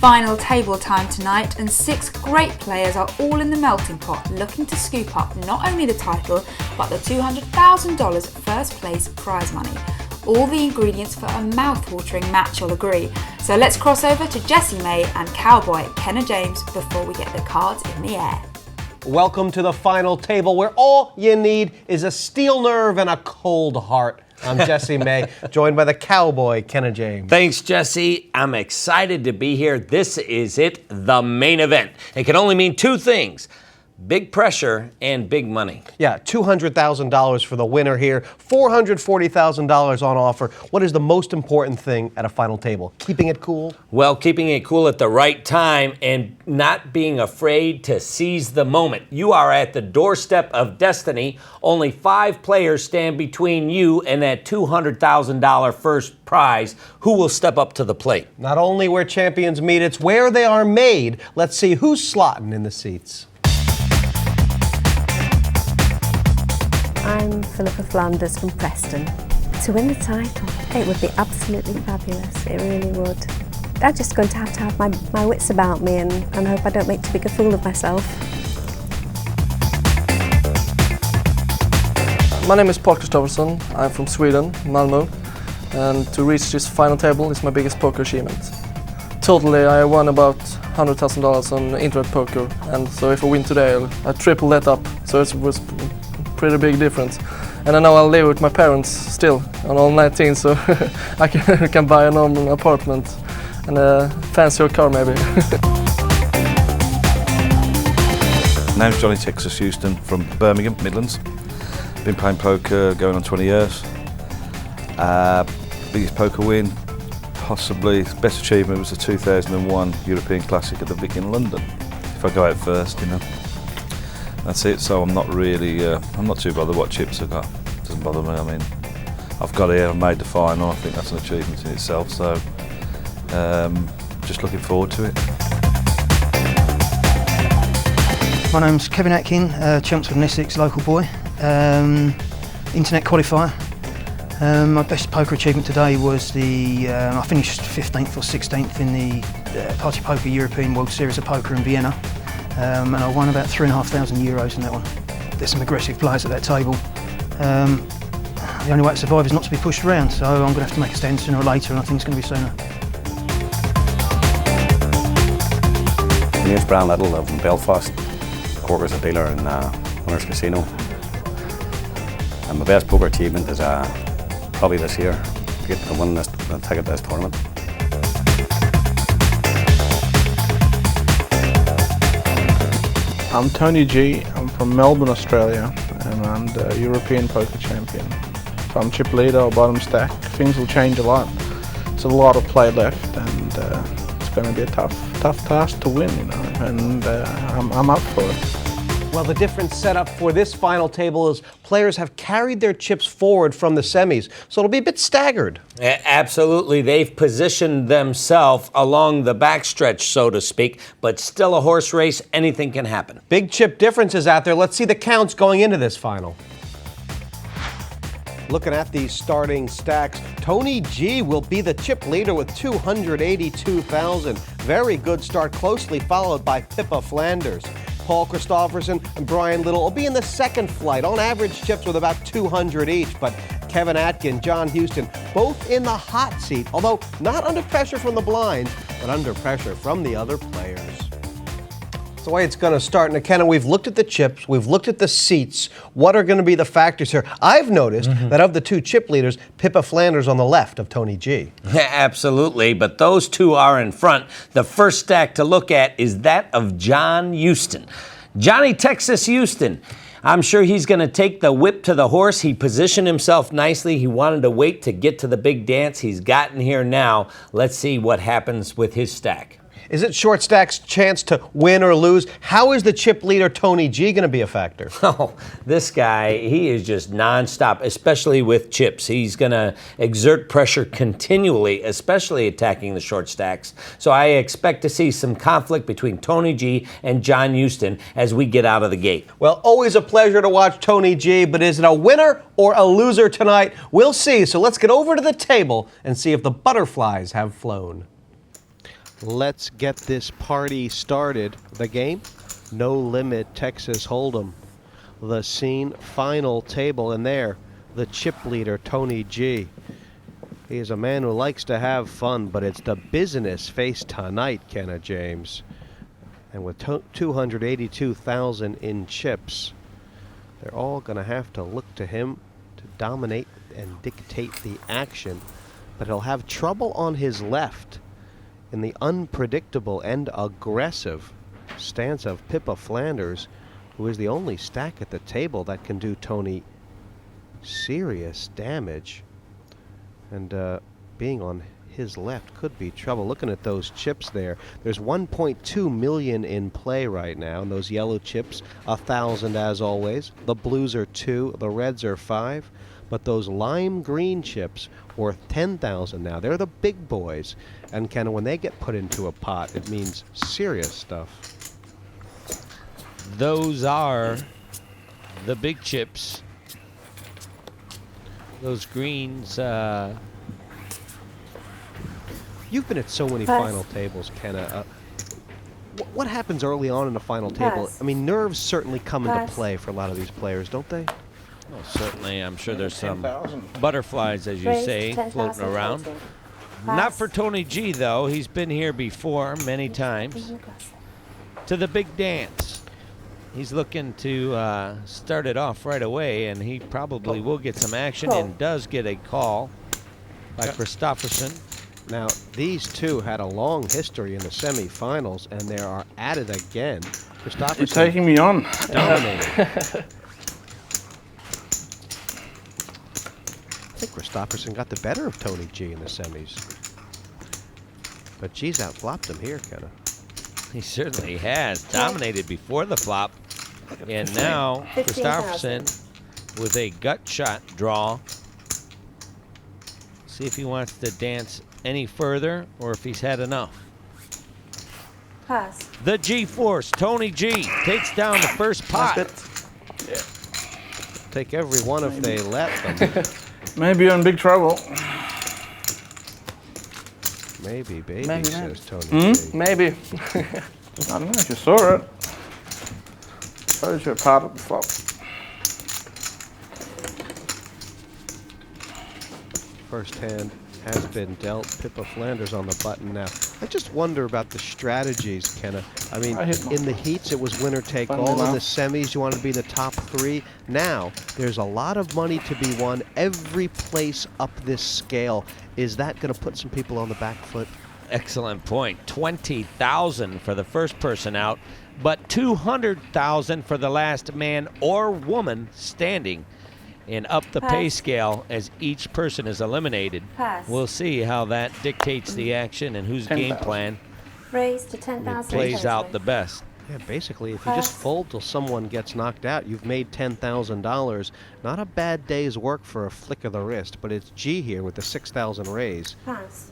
Final table time tonight, and 6 great players are all in the melting pot looking to scoop up not only the title but the $200,000 first place prize money. All the ingredients for a mouth-watering match, you'll agree. So let's cross over to Jessie May and cowboy Kenna James before we get the cards in the air. Welcome to the final table where all you need is a steel nerve and a cold heart. I'm Jessie May, joined by the cowboy Kenna James. Thanks, Jesse. I'm excited to be here. This is it, the main event. It can only mean 2 things. Big pressure and big money. Yeah, $200,000 for the winner here, $440,000 on offer. What is the most important thing at a final table? Keeping it cool? Well, keeping it cool at the right time and not being afraid to seize the moment. You are at the doorstep of destiny. Only 5 players stand between you and that $200,000 first prize. Who will step up to the plate? Not only where champions meet, it's where they are made. Let's see who's slotting in the seats. I'm Pippa Flanders from Preston. To win the title, it would be absolutely fabulous. It really would. I'm just going to have my wits about me and hope I don't make too big a fool of myself. My name is Christoffersson. I'm from Sweden, Malmö, and to reach this final table is my biggest poker achievement. Totally, I won about $100,000 on internet poker, and so if I win today, I triple that up. So it was pretty big difference. And I know I'll live with my parents still. I'm all 19, so I can buy a normal apartment and a fancier car maybe. My name's Jon Texas Hewston from Birmingham, Midlands. Been playing poker going on 20 years. Biggest poker win, possibly best achievement was the 2001 European Classic at the Vic in London. If I go out first, you know. That's it, so I'm not really, I'm not too bothered what chips I got. It doesn't bother me, I mean, I've got here, I've made the final, I think that's an achievement in itself, so just looking forward to it. My name's Kevin Atkin, Chelmsford and Essex local boy, internet qualifier. My best poker achievement today was I finished 15th or 16th in the Party Poker European World Series of Poker in Vienna. And I won about €3,500 in that one. There's some aggressive players at that table. The only way to survive is not to be pushed around, so I'm going to have to make a stand sooner or later, and I think it's going to be sooner. My name's Brian Lyttle, I'm from Belfast. I work as a dealer in Winners Casino. And my best poker achievement is probably this year, to get to win the ticket to this tournament. I'm Tony G, I'm from Melbourne, Australia, and I'm the European Poker Champion. If I'm chip leader or bottom stack, things will change a lot. There's a lot of play left, and it's going to be a tough task to win, you know, and I'm up for it. Well, the different setup for this final table is players have carried their chips forward from the semis, so it'll be a bit staggered. Absolutely. They've positioned themselves along the backstretch, so to speak, but still a horse race. Anything can happen. Big chip differences out there. Let's see the counts going into this final. Looking at these starting stacks, Tony G will be the chip leader with $282,000. Very good start, closely followed by Pippa Flanders. Paul Christoffersson and Brian Lyttle will be in the second flight, on average chips with about 200 each, but Kevin Atkin, Jon Hewston, both in the hot seat, although not under pressure from the blinds, but under pressure from the other players. That's the way it's going to start. Now, Kenna, we've looked at the chips, we've looked at the seats. What are going to be the factors here? I've noticed that of the 2 chip leaders, Pippa Flanders on the left of Tony G. Absolutely, but those 2 are in front. The first stack to look at is that of Jon Hewston. Jon Texas Hewston. I'm sure he's going to take the whip to the horse. He positioned himself nicely. He wanted to wait to get to the big dance. He's gotten here now. Let's see what happens with his stack. Is it short stack's chance to win or lose? How is the chip leader Tony G going to be a factor? Oh, this guy, he is just nonstop, especially with chips. He's going to exert pressure continually, especially attacking the short stacks. So I expect to see some conflict between Tony G and Jon Hewston as we get out of the gate. Well, always a pleasure to watch Tony G, but is it a winner or a loser tonight? We'll see. So let's get over to the table and see if the butterflies have flown. Let's get this party started. The game, No Limit Texas Hold'em. The scene, final table, and there, the chip leader, Tony G. He is a man who likes to have fun, but it's the business face tonight, Kenna James. And with 282,000 in chips, they're all going to have to look to him to dominate and dictate the action. But he'll have trouble on his left in the unpredictable and aggressive stance of Pippa Flanders, who is the only stack at the table that can do Tony serious damage. And being on his left could be trouble. Looking at those chips there, there's 1.2 million in play right now, and those yellow chips, 1,000 as always. The blues are 2, the reds are 5, but those lime green chips worth 10,000 now. They're the big boys, and Kenna, when they get put into a pot, it means serious stuff. Those are the big chips. Those greens. You've been at so many final tables, Kenna. What happens early on in a final table? I mean, nerves certainly come into play for a lot of these players, don't they? Well, certainly, I'm sure there's some butterflies, as you say, floating around. Not for Tony G, though. He's been here before many times. To the big dance. He's looking to start it off right away, and he probably will get some action and does get a call by Christoffersson. Now, these two had a long history in the semifinals, and they are at it again. Christoffersson, you're taking me on. Dominating. I think Christoffersson got the better of Tony G in the semis. But G's outflopped him here, Kenna. He certainly has. Dominated before the flop. And now Christoffersson with a gut shot draw. See if he wants to dance any further or if he's had enough. Pass. The G-Force, Tony G takes down the first pot. Take every one if they let them. Maybe you're in big trouble. Maybe, baby, maybe says Tony G. Maybe. I don't know if you saw it. Shows you a part of the flop. First hand has been dealt. Pippa Flanders on the button now. I just wonder about the strategies, Kenna. I mean, in the heats, it was winner take all. In the semis, you want to be the top 3. Now, there's a lot of money to be won every place up this scale. Is that going to put some people on the back foot? Excellent point. 20,000 for the first person out, but 200,000 for the last man or woman standing. And up the pay scale as each person is eliminated. We'll see how that dictates the action and whose game plan Raise to 10,000 plays out the best. Yeah, basically, if you just fold till someone gets knocked out, you've made $10,000. Not a bad day's work for a flick of the wrist, but it's G here with the 6,000 raise. Pass.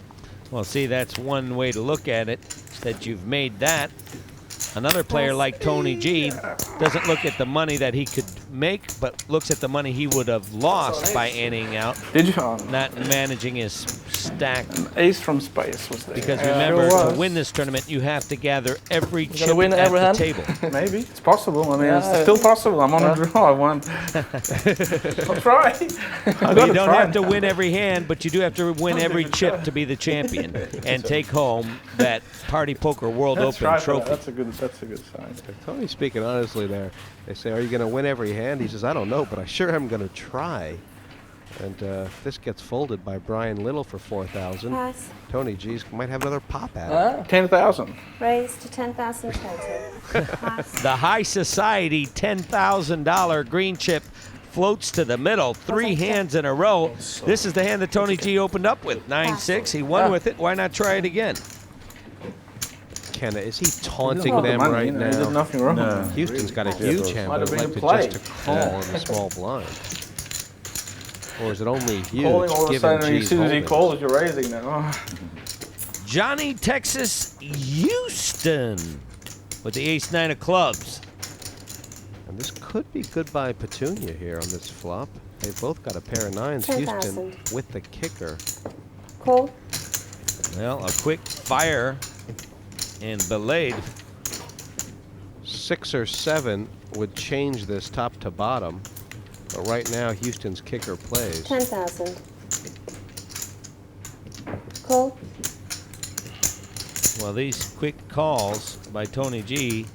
Well, see, that's one way to look at it, that you've made that. Another player like Tony G doesn't look at the money that he could make, but looks at the money he would have lost by ending out, not managing his stack. An ace from space was there. Because remember, to win this tournament, you have to gather every chip at the table. Maybe. It's possible. I mean, it's still possible. I'm on a draw. I want. I'll try. You don't have to win every hand, but you do have to win every chip to be the champion and take home that Party Poker World Open trophy. That's a good sign. Tony's speaking honestly there. They say, are you going to win every hand? He says, I don't know, but I sure am going to try. And this gets folded by Brian Lyttle for 4,000. Tony G's might have another pop at it. 10,000. Raise to 10,000 total. The high society $10,000 green chip floats to the middle. 3 hands in a row. This is the hand that Tony G opened up with. 9-6. He won with it. Why not try it again? Kenna, is he taunting them right now? There's nothing wrong. No. Houston's got a huge hand, but I'd like to just to call in the small blind. Or is it only huge? Calling all of a sudden, as soon as he holdings? calls, you're raising now. Jon Texas Hewston with the ace-9 of clubs. And this could be goodbye Petunia here on this flop. They've both got a pair of 9s. 10,000. Houston with the kicker. Call. Well, a quick fire and belayed. 6 or 7 would change this top to bottom. But right now, Hewston's kicker plays. 10,000. Call. Well, these quick calls by Tony G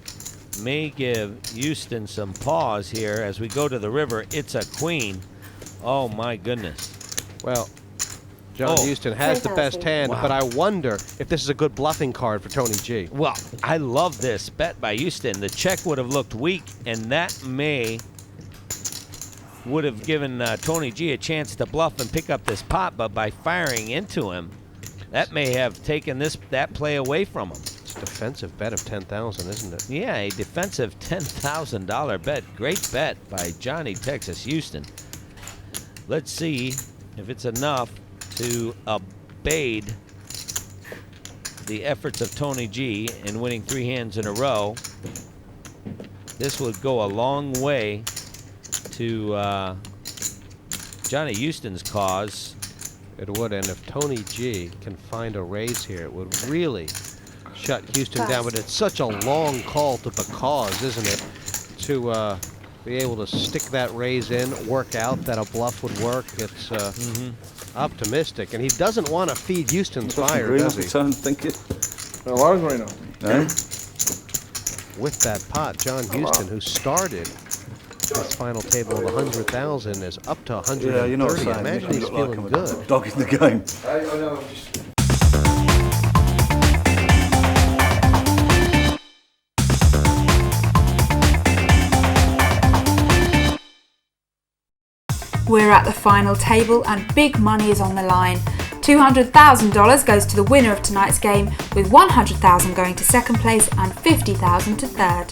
may give Hewston some pause here as we go to the river. It's a queen. Oh, my goodness. Well, Jon Hewston has the best hand, but I wonder if this is a good bluffing card for Tony G. Well, I love this bet by Hewston. The check would have looked weak, and that would have given Tony G a chance to bluff and pick up this pot, but by firing into him, that may have taken that play away from him. It's a defensive bet of 10,000, isn't it? Yeah, a defensive $10,000 bet. Great bet by Jon Texas Hewston. Let's see if it's enough to abate the efforts of Tony G in winning 3 hands in a row. This would go a long way to Jon Hewston's cause. It would, and if Tony G can find a raise here, it would really shut Hewston down. But it's such a long call to the cause, isn't it? To be able to stick that raise in, work out that a bluff would work. It's optimistic, and he doesn't want to feed Hewston's fire, does he? With that pot, Jon Hewston, who started this final table of 100,000, is up to 130. Yeah, you know what I'm saying. Imagine he's feeling good. Dog in the game. We're at the final table and big money is on the line. $200,000 goes to the winner of tonight's game, with $100,000 going to second place and $50,000 to third.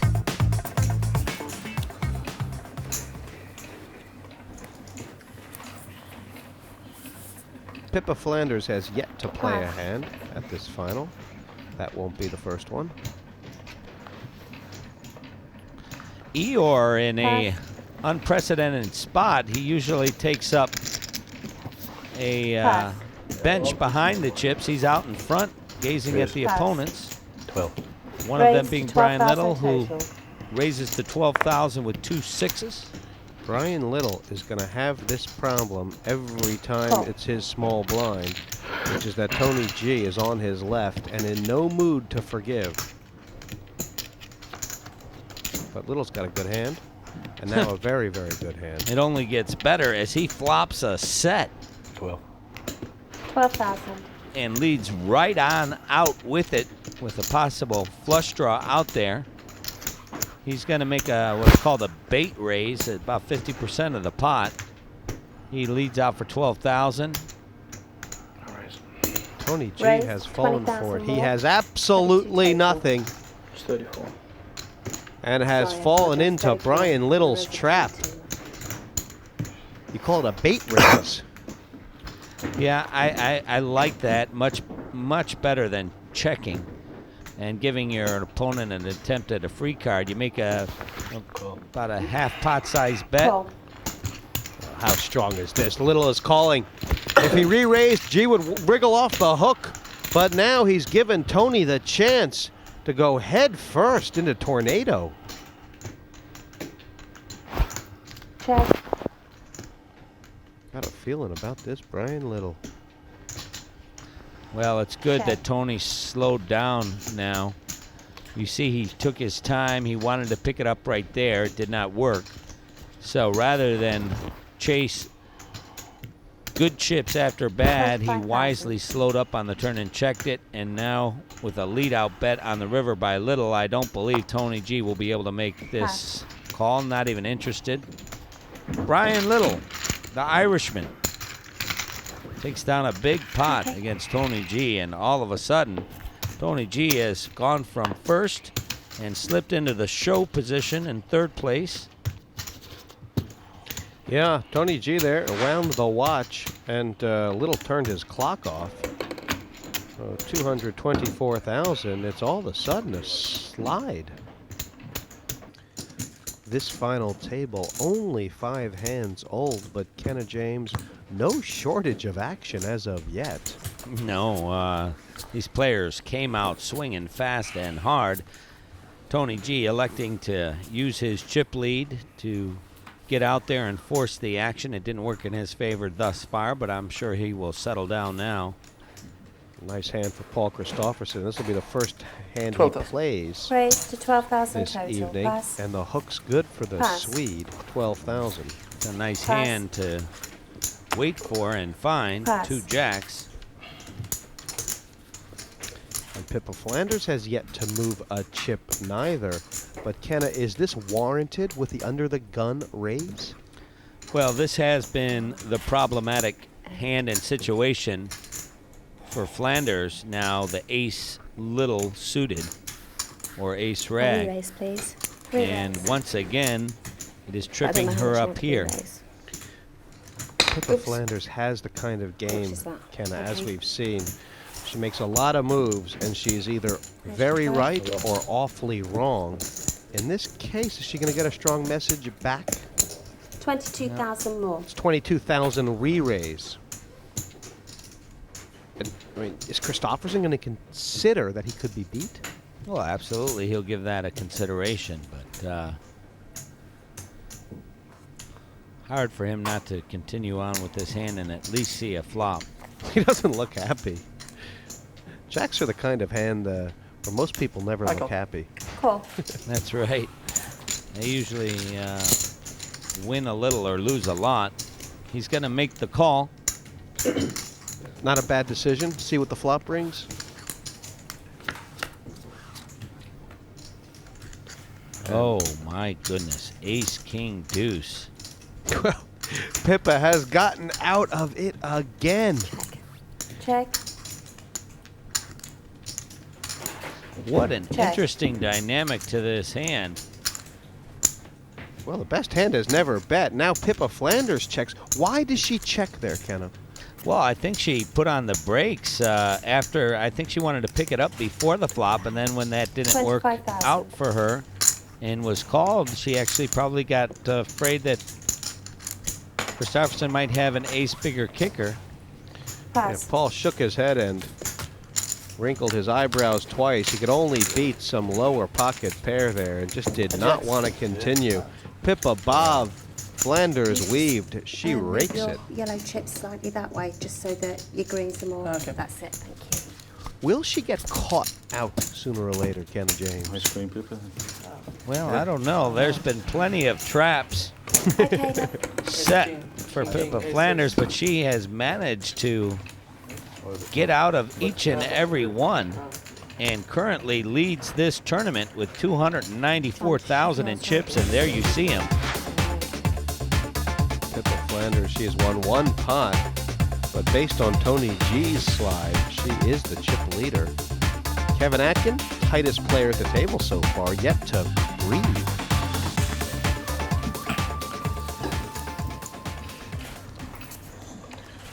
Pippa Flanders has yet to play a hand at this final. That won't be the first one. Eeyore in a unprecedented spot. He usually takes up a bench behind the chips. He's out in front gazing at the opponents. 12. One of them being Brian Lyttle, who raises to 12,000 with 2 6s. Brian Lyttle is going to have this problem every time it's his small blind, which is that Tony G is on his left and in no mood to forgive. But Little's got a good hand, and now a very, very good hand. It only gets better as he flops a set. 12. 12,000. And leads right on out with it, with a possible flush draw out there. He's going to make what's called a bait raise at about 50% of the pot. He leads out for 12,000. Tony G has fallen for it. He has absolutely nothing. It's 34. And has fallen into Brian Little's trap. You call it a bait raise. Yeah, I like that much better than checking and giving your opponent an attempt at a free card. You make about a half pot size bet. How strong is this? Little is calling. If he re-raised, G would wriggle off the hook. But now he's given Tony the chance to go head first into Tornado. Check. Got a feeling about this Brian Lyttle. Well, it's good that Tony slowed down now. You see he took his time. He wanted to pick it up right there. It did not work. So rather than chase good chips after bad, he wisely slowed up on the turn and checked it. And now with a lead-out bet on the river by Lyttle, I don't believe Tony G will be able to make this call. Not even interested. Brian Lyttle, the Irishman, takes down a big pot against Tony G, and all of a sudden, Tony G has gone from first and slipped into the show position in third place. Yeah, Tony G there around the watch, and Lyttle turned his clock off. 224,000. It's all of a sudden a slide. This final table only 5 hands old, but Kenna James, no shortage of action as of yet. No, These players came out swinging fast and hard. Tony G electing to use his chip lead to get out there and force the action. It didn't work in his favor thus far, but I'm sure he will settle down now. Nice hand for Paul Christoffersson. This will be the first hand he plays Raise to 12,000 this total. evening. Pass. And the hook's good for the Pass. Swede, 12,000. It's a nice Pass. hand to wait for and find. Pass. 2 jacks. And Pippa Flanders has yet to move a chip neither. But Kenna, is this warranted with the under the gun raise? Well, this has been the problematic hand and situation for Flanders. Now the ace little suited, or ace rag. Raise, please. And once again, it is tripping her up here. Pippa Flanders has the kind of game, Kenna, as we've seen. She makes a lot of moves, and she's either very right or awfully wrong. In this case, is she going to get a strong message back? 22,000 more. It's 22,000 re-raise. I mean, is Christoffersson going to consider that he could be beat? Well, absolutely, he'll give that a consideration, but hard for him not to continue on with this hand and at least see a flop. He doesn't look happy. Jacks are the kind of hand where most people never look happy. Cool. That's right. They usually win a little or lose a lot. He's going to make the call. Not a bad decision. See what the flop brings. Oh, my goodness. Ace, king, deuce. Well, Pippa has gotten out of it again. Check. What an interesting dynamic to this hand. Well, the best hand has never bet. Now Pippa Flanders checks. Why does she check there, Kenna? Well, I think she put on the brakes after. I think she wanted to pick it up before the flop, and then when that didn't work out for her and was called, she actually probably got afraid that Christoffersson might have an ace bigger kicker. Yeah, Paul shook his head and wrinkled his eyebrows twice. He could only beat some lower pocket pair there and just did not want to continue. Pippa Bob Flanders weaved. She rakes your it. Yellow chips slightly that way, just so that your greens are more. Okay. That's it. Thank you. Will she get caught out sooner or later, Kenna James? Ice cream, Pippa. Well, I don't know. There's been plenty of traps set for Pippa Flanders, but she has managed to get out of each and every one and currently leads this tournament with 294,000 in chips, and there you see him. Pippa Flanders, she has won one pot, but based on Tony G's slide, she is the chip leader. Kevin Atkin, tightest player at the table so far, yet to breathe.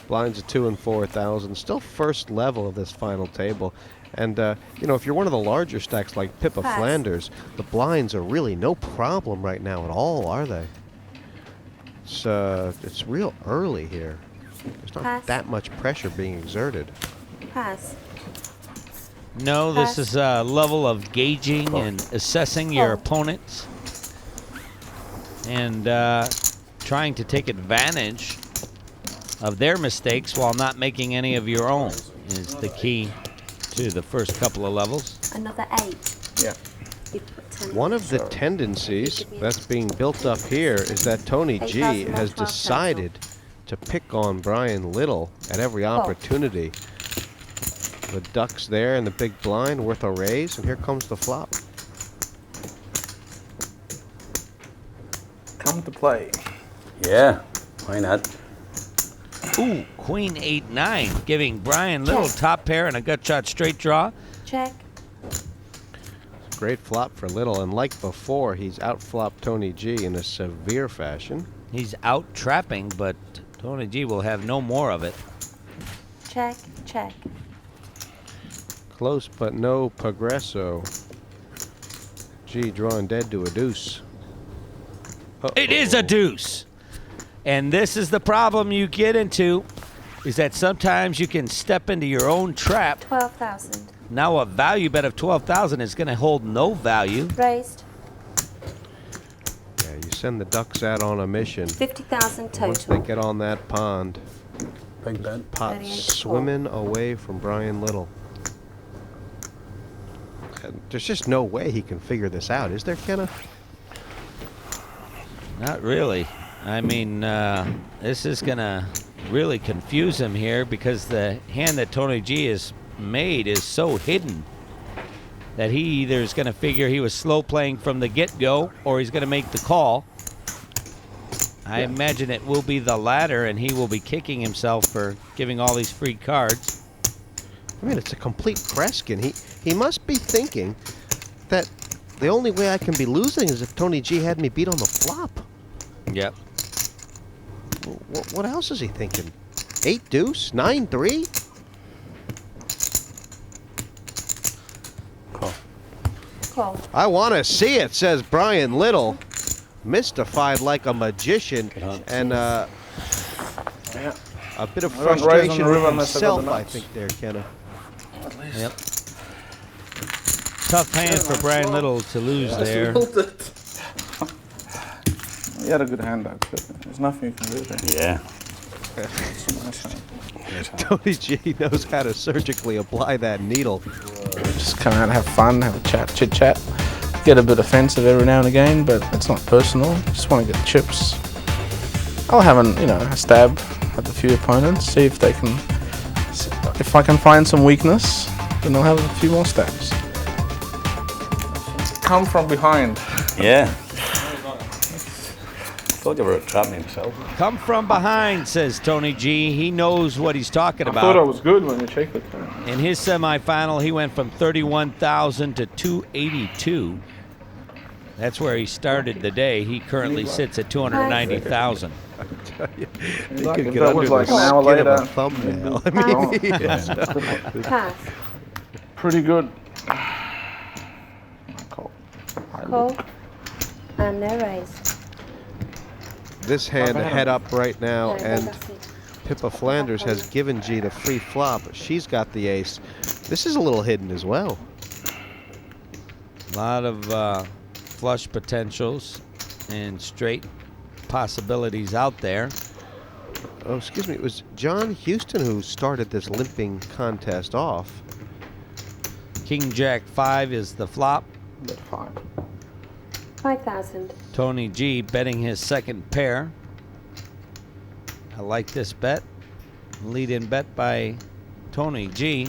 Blinds at 2 and 4,000, still first level of this final table. And, you know, if you're one of the larger stacks like Pippa Flanders, the blinds are really no problem right now at all, are they? It's real early here. There's not that much pressure being exerted. Pass. No, this is a level of gauging and assessing your opponents and trying to take advantage of their mistakes while not making any of your own is the key to the first couple of levels. Another 8. Yeah. One of the tendencies that's being built up here is that Tony G has decided to pick on Brian Lyttle at every opportunity. The ducks there and the big blind worth a raise, and here comes the flop. Come to play. Yeah, why not? Ooh, Queen 8-9, giving Brian Lyttle top pair and a gut shot straight draw. Check. Great flop for Lyttle, and like before, he's outflopped Tony G in a severe fashion. He's out trapping, but Tony G will have no more of it. Check, check. Close but no progresso. G drawing dead to a deuce. It is a deuce. And this is the problem you get into is that sometimes you can step into your own trap. 12,000. Now a value bet of 12,000 is going to hold no value. Raised. Yeah, you send the ducks out on a mission. 50,000 Once they total. get on that pond, Big bet. pot 38 to swimming away from Brian Lyttle. And there's just no way he can figure this out, is there, Kenna? Not really. I mean, this is going to really confuse him here because the hand that Tony G has made is so hidden that he either is going to figure he was slow playing from the get-go or he's going to make the call. I imagine it will be the latter, and he will be kicking himself for giving all these free cards. I mean, it's a complete Kreskin. He must be thinking that the only way I can be losing is if Tony G had me beat on the flop. Yep. What else is he thinking? 8 deuce? 9-3? Call. I want to see it, says Brian Lyttle. Mystified like a magician. And a bit of I don't raise on frustration the river with unless I got himself, the I nuts. think, there, Kenna. Yep. Tough hand for Brian Little to lose there. You had a good hand, though. There's nothing you can do there. Yeah. It's a nice hand. Tony G knows how to surgically apply that needle. Just come out, have fun, have a chat, chit chat. Get a bit offensive every now and again, but it's not personal. Just want to get chips. I'll have a stab at the few opponents, see if they can. If I can find some weakness, then I'll have a few more stabs. Come from behind. Yeah. Thought you were trapping himself. Come from behind, says Tony G. He knows what he's talking I thought I about. was good when you checked it. In his semifinal, he went from 31,000 to 282. That's where he started the day. He currently sits at 290,000. You Like could if get that under was the like an hour skin of a later. thumbnail. I mean, Pass. Pretty good. Call. Call. And no raise. this hand head up right now, No, and that's it. Pippa Flanders has given G the free flop. She's got the ace. This is a little hidden as well. A lot of flush potentials and straight possibilities out there. Oh, excuse me. It was Jon Hewston who started this limping contest off. King Jack 5 is the flop. Bet 5. 5,000. Tony G betting his second pair. I like this bet. Lead-in bet by Tony G.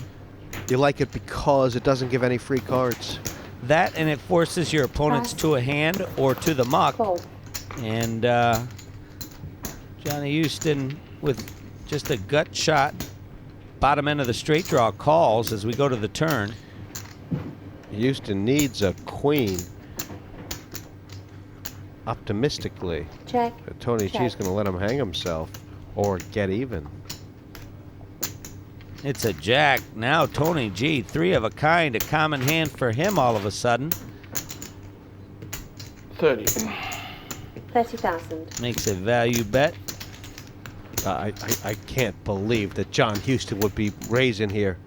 You like it because it doesn't give any free cards. That, and it forces your opponents to a hand or to the muck. Call. And Johnny Hewston with just a gut shot. Bottom end of the straight draw calls as we go to the turn. Hewston needs a queen. Optimistically, Check. Tony Check. G's going to let him hang himself or get even. It's a jack. Now Tony G, 3 of a kind, a common hand for him all of a sudden. 30. 30,000. Makes a value bet. I can't believe that Jon Hewston would be raising here.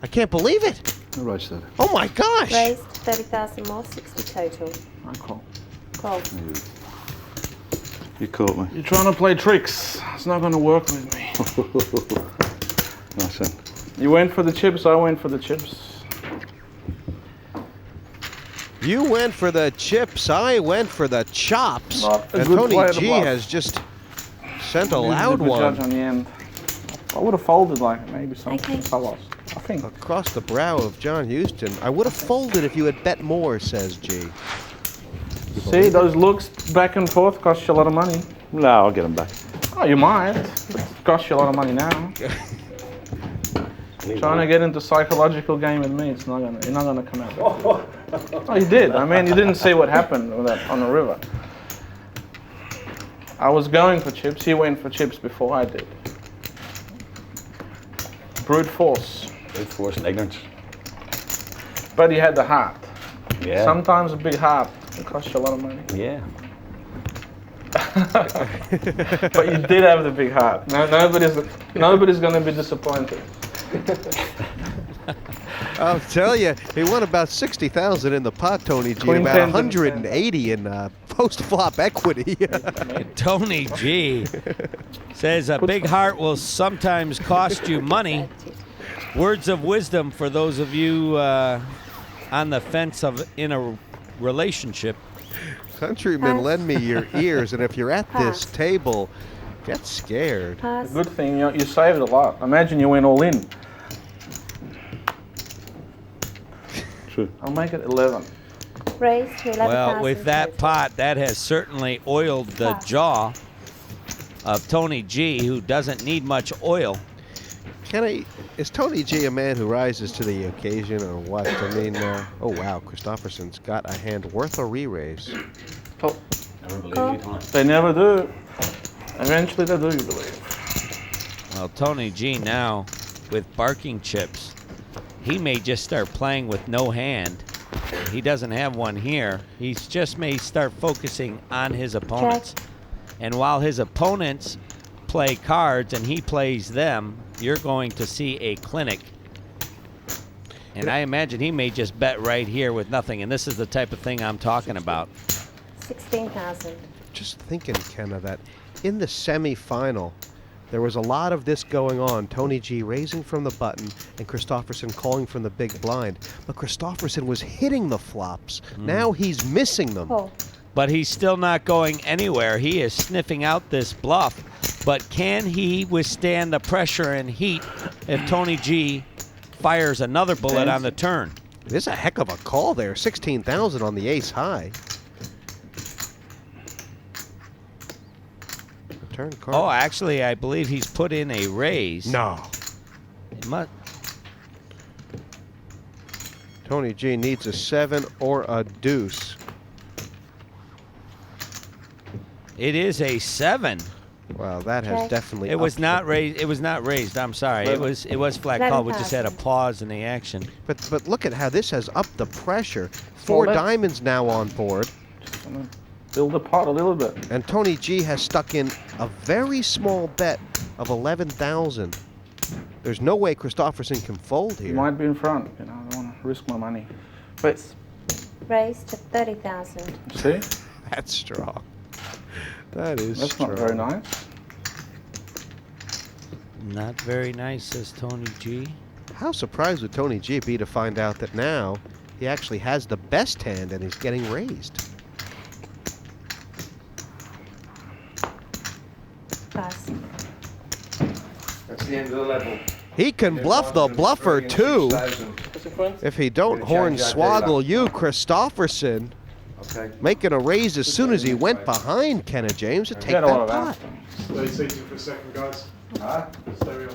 I can't believe it. Right, steady. Oh my gosh. Raised 30,000 more, 60 total. I call. Call. You caught me. You're trying to play tricks. It's not going to work with me. Nice one. You went for the chips, I went for the chips. You went for the chips, I went for the chops. Not a And good Tony play to G bluff. has just sent a Didn't do loud good judge one on the end. I would have folded like maybe something. Okay. I lost. I think. across the brow of Jon Hewston. I would have folded if you had bet more, says G. See, those looks back and forth cost you a lot of money. No, I'll get him back. Oh, you might. It costs you a lot of money now. Trying to get into psychological game with me, you're not gonna come out. Oh, you did. I mean, you didn't see what happened with that on the river. I was going for chips. He went for chips before I did. Brute force. Brute force and ignorance. But he had the heart. Yeah. Sometimes a big heart can cost you a lot of money. Yeah. But you did have the big heart. No, nobody's going to be disappointed. I'll tell you, he won about 60,000 in the pot, Tony G, Queen about 10s and 180 in post-flop equity. Tony G says a big heart will sometimes cost you money. Words of wisdom for those of you on the fence in a relationship. Countrymen, lend me your ears, and if you're at this table, get scared. The good thing, you saved a lot. Imagine you went all in. True. I'll make it 11. Raise to 11,000. Well, with that pot, that has certainly oiled the jaw of Tony G, who doesn't need much oil. Is Tony G a man who rises to the occasion, or what? I mean, oh wow, Christoffersson's got a hand worth a re-raise. Oh. They never do. Eventually they do, you believe. Well, Tony G now with barking chips. He may just start playing with no hand. He doesn't have one here. He just may start focusing on his opponents. And while his opponents play cards and he plays them, you're going to see a clinic. And I imagine he may just bet right here with nothing. And this is the type of thing I'm talking about. 16,000. Just thinking, Kenna, that in the semifinal, there was a lot of this going on. Tony G raising from the button and Christoffersson calling from the big blind. But Christoffersson was hitting the flops. Now he's missing them. Oh. But he's still not going anywhere. He is sniffing out this bluff. But can he withstand the pressure and heat if Tony G fires another bullet on the turn? There's a heck of a call there. 16,000 on the ace high. Turn card. Oh, actually, I believe he's put in a raise. No. Tony G needs a 7 or a deuce. It is a 7. Wow, that has definitely. It was not raised. It was not raised. I'm sorry. It was flat call. We just had a pause in the action. But look at how this has upped the pressure. 4 diamonds now on board. Build the pot a little bit. And Tony G has stuck in a very small bet of 11,000. There's no way Christoffersson can fold here. You might be in front. I don't want to risk my money. But Raise to 30,000. see, that's strong. That's strong. Not very nice. Not very nice, says Tony G. How surprised would Tony G be to find out that now he actually has the best hand and he's getting raised? Pass. That's the end of the level. He can bluff the bluffer too. If he don't hornswoggle you, Christoffersson. Okay. Making a raise as soon as he went behind Kenna James to take that pot. 30 seconds for a second, guys. Stereo.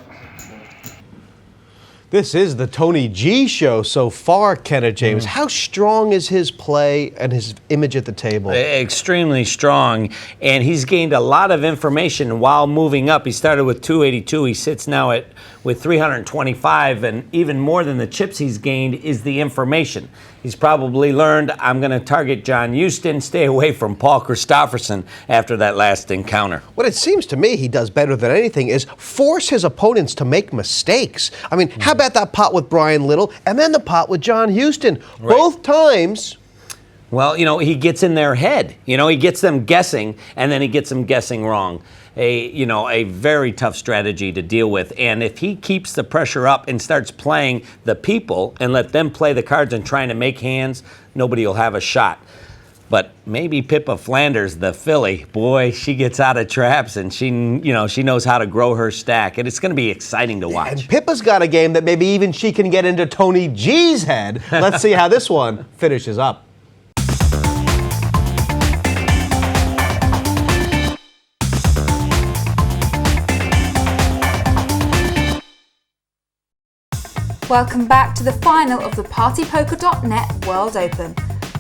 This is the Tony G show so far, Kenna James. How strong is his play and his image at the table? Extremely strong, and he's gained a lot of information while moving up. He started with 282. He sits now with 325, and even more than the chips he's gained is the information. He's probably learned, I'm going to target Jon Hewston, stay away from Paul Christoffersson after that last encounter. What it seems to me he does better than anything is force his opponents to make mistakes. I mean, how about that pot with Brian Lyttle and then the pot with Jon Hewston? Right. Both times. Well, he gets in their head. He gets them guessing, and then he gets them guessing wrong. A very tough strategy to deal with. And if he keeps the pressure up and starts playing the people and let them play the cards and trying to make hands, nobody will have a shot. But maybe Pippa Flanders, the filly, boy, she gets out of traps and she knows how to grow her stack. And it's going to be exciting to watch. And Pippa's got a game that maybe even she can get into Tony G's head. Let's see how this one finishes up. Welcome back to the final of the partypoker.net World Open.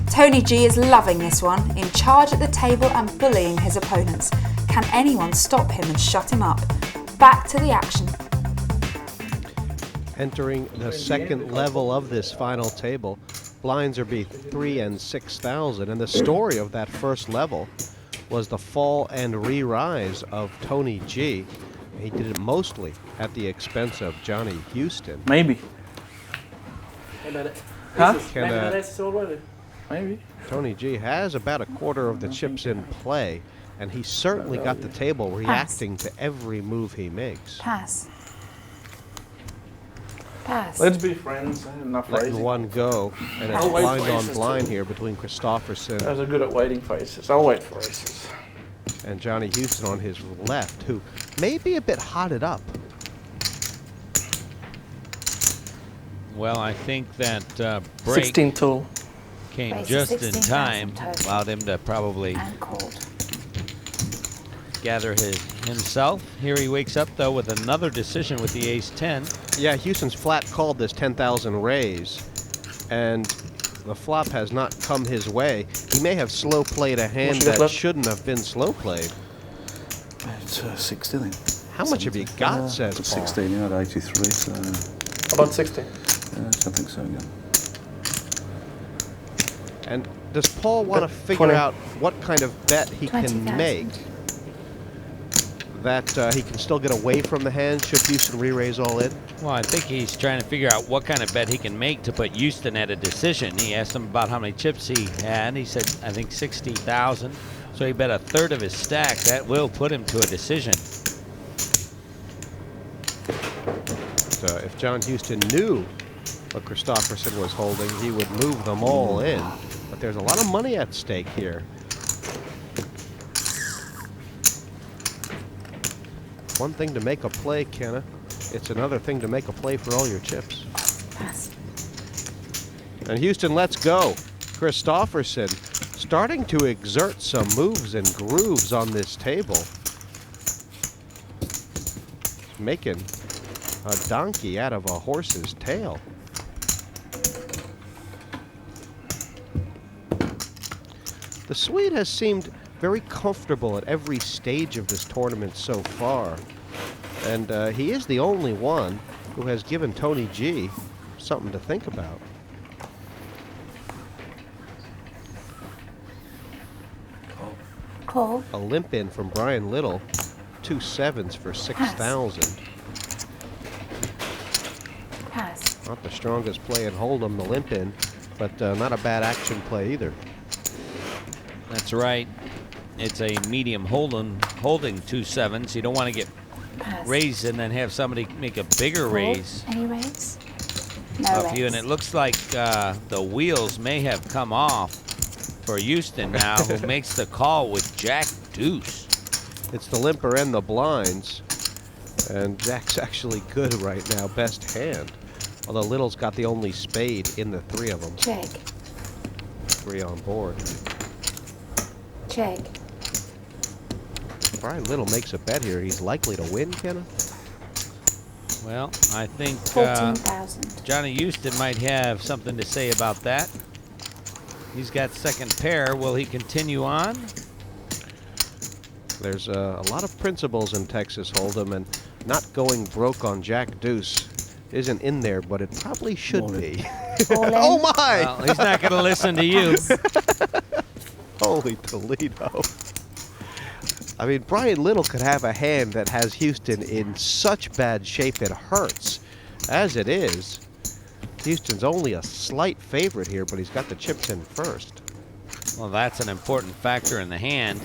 Tony G is loving this one, in charge at the table and bullying his opponents. Can anyone stop him and shut him up? Back to the action. Entering the second level of this final table, blinds are be 3,000 and 6,000, and the story of that first level was the fall and re-rise of Tony G. He did it mostly at the expense of Johnny Hewston. Maybe. Huh? Kenna, already. Maybe. Tony G has about a quarter of the chips in play, and he certainly got the table reacting to every move he makes. Pass. Pass. Let's be friends. Enough Letting raising. one go, and it's I'll wait blind for on aces blind too. here between Christoffersson Guys are good at waiting for aces. I'll wait for aces. and Johnny Hewston on his left, who may be a bit hotted up. Well, I think that break 16 total. came Raise just in 16,000 time, total. allowed him to probably And called. gather himself. Here he wakes up, though, with another decision with the ace-10. Yeah, Houston's flat called this 10,000 raise, and the flop has not come his way. He may have slow played a hand What's your that left? shouldn't have been slow played. It's 60 then. How much have you got, says Paul? 16, yeah, at 83, so About 60. yeah, I think so, yeah. And does Paul want to figure 20. out what kind of bet he can 20,000. make that he can still get away from the hand should Houston re-raise all in? Well, I think he's trying to figure out what kind of bet he can make to put Hewston at a decision. He asked him about how many chips he had. He said, I think 60,000. So he bet a third of his stack. That will put him to a decision. So if John Hewston knew what Christoffersson was holding, he would move them all in. But there's a lot of money at stake here. One thing to make a play, Kenna. It's another thing to make a play for all your chips. Pass. And Hewston lets go. Christoffersson starting to exert some moves and grooves on this table. Making a donkey out of a horse's tail. The Swede has seemed very comfortable at every stage of this tournament so far. And he is the only one who has given Tony G something to think about. Call. A limp in from Brian Lyttle. 2 sevens for 6,000. Pass. Not the strongest play in Hold'em, the limp in, but not a bad action play either. That's right. It's a medium holding 2 sevens. You don't want to get Pass. raised and then have somebody make a bigger Call. raise Any raise? No off you. And it looks like the wheels may have come off for Hewston now, who makes the call with Jack Deuce. It's the limper and the blinds. And Jack's actually good right now, best hand. Although Little's got the only spade in the 3 of them. Check. 3 on board. Check. Brian Lyttle makes a bet here. He's likely to win, Kenna? Well, I think 14,000. Johnny Hewston might have something to say about that. He's got second pair. Will he continue on? There's a lot of principles in Texas Hold'em, and not going broke on Jack Deuce isn't in there, but it probably should be. All in. Oh my! Well, he's not going to listen to you. Holy Toledo. I mean, Brian Lyttle could have a hand that has Hewston in such bad shape it hurts. As it is, Houston's only a slight favorite here, but he's got the chips in first. Well, that's an important factor in the hand.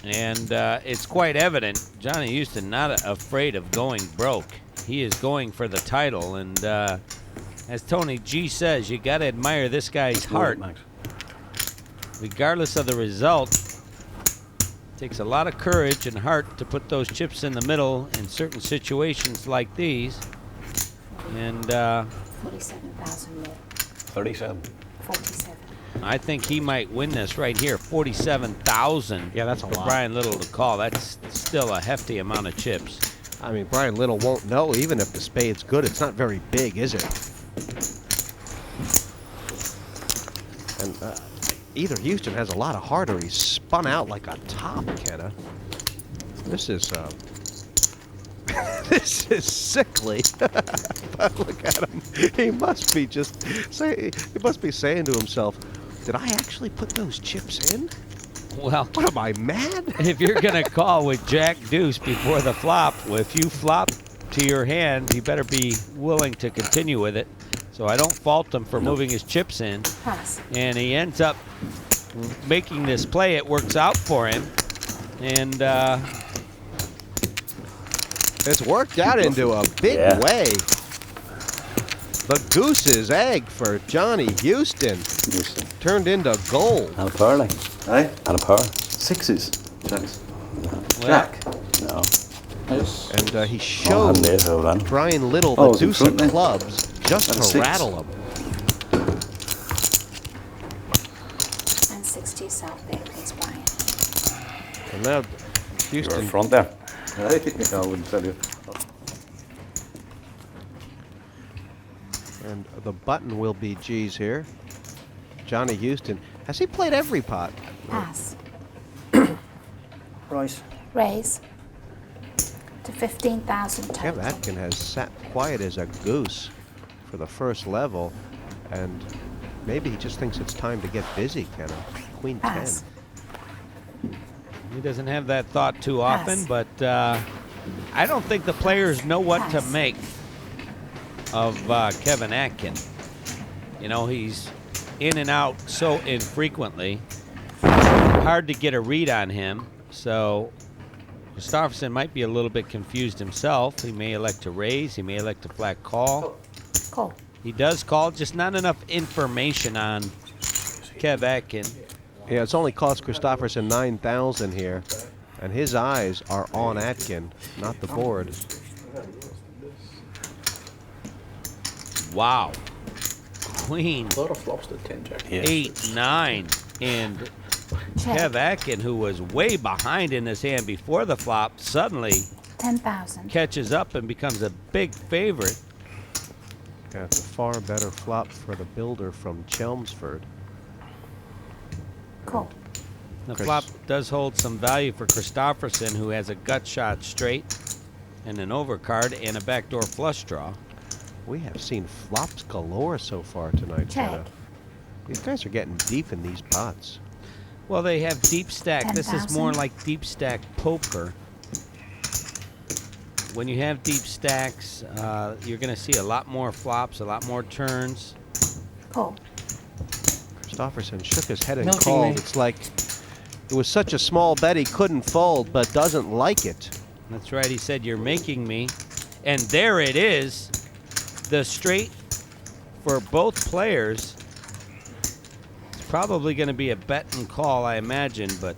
And it's quite evident Johnny Hewston not afraid of going broke. He is going for the title. And as Tony G says, you got to admire this guy's heart. Regardless of the result, takes a lot of courage and heart to put those chips in the middle in certain situations like these. And 47,000 more. 37. 47. I think he might win this right here. 47,000. Yeah, that's a for lot. Brian Lyttle to call. That's still a hefty amount of chips. I mean, Brian Lyttle won't know, even if the spade's good. It's not very big, is it? And either Hewston has a lot of heart or he's spun out like a top, Kenna. This is this is sickly. But look at him. He must be saying to himself, did I actually put those chips in? Well, What am I, mad? if you're going to call with Jack Deuce before the flop, well, if you flop to your hand, you better be willing to continue with it. So I don't fault him for moving his chips in. Pass. And he ends up making this play. It works out for him. And It's worked out into a big way. The goose's egg for Johnny Hewston turned into gold. And a pair, like. Aye? And a pair. Sixes. Jacks. well, Jack. No. Yes. And he Oh, showed hadn't they, so then. Brian Lyttle Oh, the it's in deuce of front, eh? clubs just And a to six. rattle him. And 6 to yourself there, please, Brian. And now You're in Hewston, front there. Aye. I wouldn't tell you. and the button will be G's here. Johnny Hewston. Has he played every pot? Pass. Right. Raise to 15,000 Kev total. Atkin has sat quiet as a goose for the first level, and maybe he just thinks it's time to get busy, Kenna. Queen 10. Pass. he doesn't have that thought too often, Pass. but I don't think the players know what to Pass. make of Kevin Atkin. You know, he's in and out so infrequently. Hard to get a read on him. So Christoffersson might be a little bit confused himself. He may elect to raise. He may elect to flat call. Call. He does call, just not enough information on Kev Atkin. Yeah, it's only cost Christoffersson 9,000 here, and his eyes are on Atkin, not the board. Wow. Queen, A lot of flops to 10 Jack. 8, 9, and Check. Kev Atkin, who was way behind in this hand before the flop, suddenly 10,000. catches up and becomes a big favorite. Yeah, it's a far better flop for the builder from Chelmsford. Call. The Chris. flop does hold some value for Christoffersson, who has a gut shot straight and an overcard and a backdoor flush draw. We have seen flops galore so far tonight, Check. Kenna. These guys are getting deep in these pots. Well, they have deep stack. This is more 10,000. like deep stack poker. When you have deep stacks, you're going to see a lot more flops, a lot more turns. Call. Christoffersson shook his head and Milking called. me. It's like it was such a small bet he couldn't fold, but doesn't like it. That's right. He said, "You're making me." And there it is. The straight for both players. It's probably going to be a bet and call, I imagine, but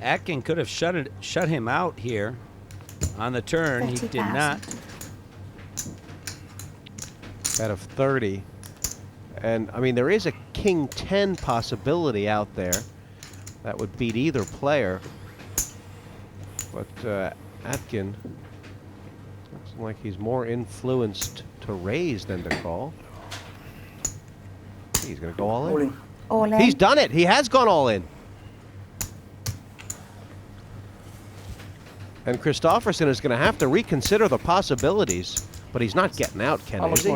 Atkin could have shut him out here on the turn. He did not. 30,000. Bet of 30. And, I mean, there is a king 10 possibility out there that would beat either player. But Atkin looks like he's more influenced to raise than to call. He's going to go all in. All in. He's done it. He has gone all in. And Christoffersson is going to have to reconsider the possibilities, but he's not getting out, Kenna, How much is he?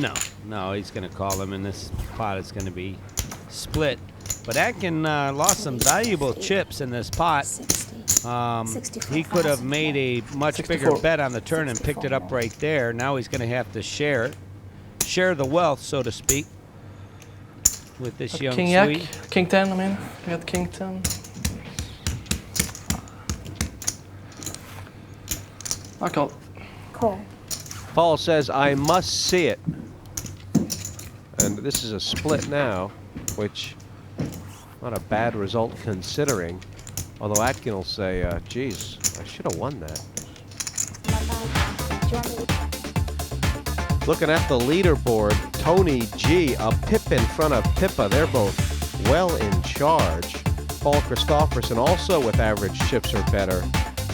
more? No, he's going to call him, and this pot is going to be split. But Atkin lost some valuable chips in this pot. 60. He could have made a much bigger 64. bet on the turn and picked it up right there. Now he's going to have to share the wealth, so to speak, with this young King Jack, Swede. King 10, I mean. We got King 10. I call. Call. Paul says, I must see it. And this is a split now, which not a bad result considering. Although Atkin will say, geez, I should have won that. Looking at the leaderboard, Tony G, a pip in front of Pippa. They're both well in charge. Paul Christoffersson also with average chips or better,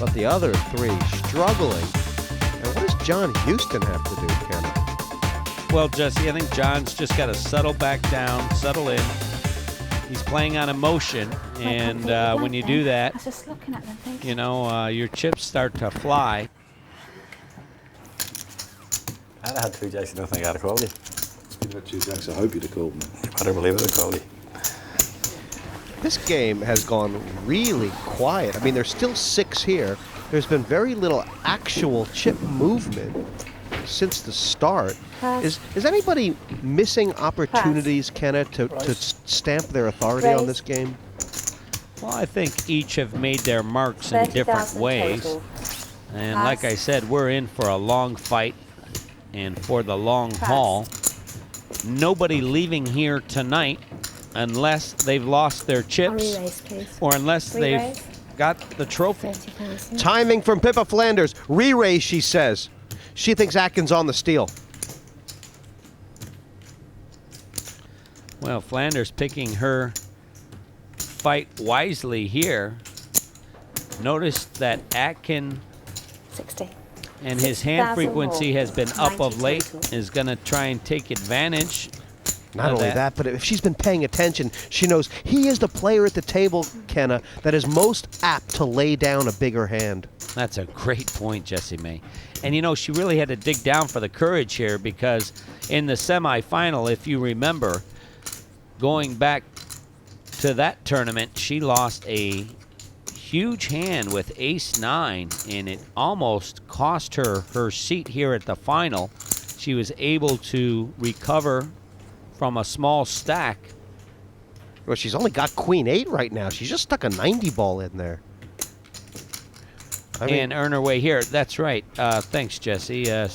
but the other three struggling. And what does Jon Hewston have to do, Kenna? Well, Jesse, I think John's just got to settle back down, settle in. He's playing on emotion, and when you do I that, was just looking at them thinking. you know, your chips start to fly. I'd have had 2 Jacks, I don't think I'd have called you. You've had 2 Jacks, I hope you'd have called me. You better believe it, I'd call you. This game has gone really quiet. I mean, there's still 6 here. There's been very little actual chip movement since the start. Is anybody missing opportunities, Kenna, to stamp their authority on this game? Well, I think each have made their marks in different ways. And like I said, we're in for a long fight and for the long haul. Nobody leaving here tonight unless they've lost their chips or unless they've got the trophy. Timing from Pippa Flanders. Re-raise, she says. She thinks Atkin's on the steal. Well, Flanders picking her fight wisely here. Notice that Atkin 60. and his hand frequency has been up of late, is going to try and take advantage. Not only that, but if she's been paying attention, she knows he is the player at the table, Kenna, that is most apt to lay down a bigger hand. That's a great point, Jessie May. And, you know, she really had to dig down for the courage here because in the semifinal, if you remember, going back to that tournament, she lost a huge hand with ace-9, and it almost cost her her seat here at the final. She was able to recover from a small stack. Well, she's only got queen-8 right now. She's just stuck a 90 ball in there. And earn her way here. That's right. Thanks, Jesse. I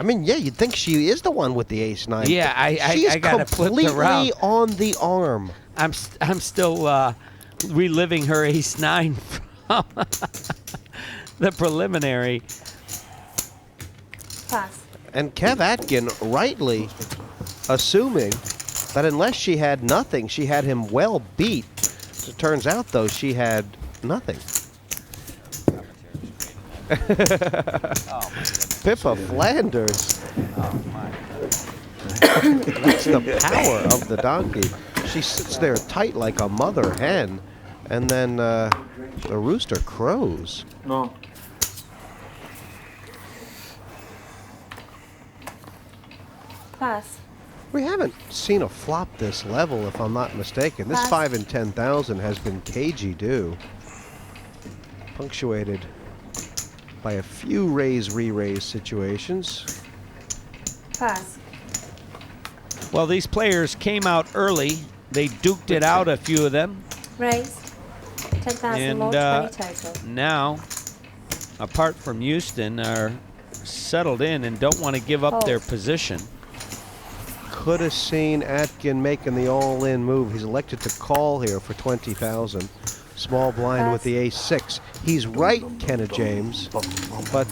mean, yeah, you'd think she is the one with the ace-9. Yeah, I got to flip the route. She's completely on the arm. I'm still reliving her ace-9 from the preliminary. Pass. And Kev Atkin rightly assuming that unless she had nothing, she had him well beat. As it turns out, though, she had nothing. Pippa Flanders. That's the power of the donkey. She sits there tight like a mother hen, and then the rooster crows. No. Pass. We haven't seen a flop this level, if I'm not mistaken. This 5 and 10,000 has been cagey-do, punctuated by a few re-raise situations. Pass. Well, these players came out early. They duked it out, a few of them. Raise. 10,000 And more, 20 total. now, apart from Hewston, are settled in and don't want to give up their position. Could have seen Atkin making the all-in move. He's elected to call here for 20,000. Small blind with the ace-6. He's right, Kenna James, but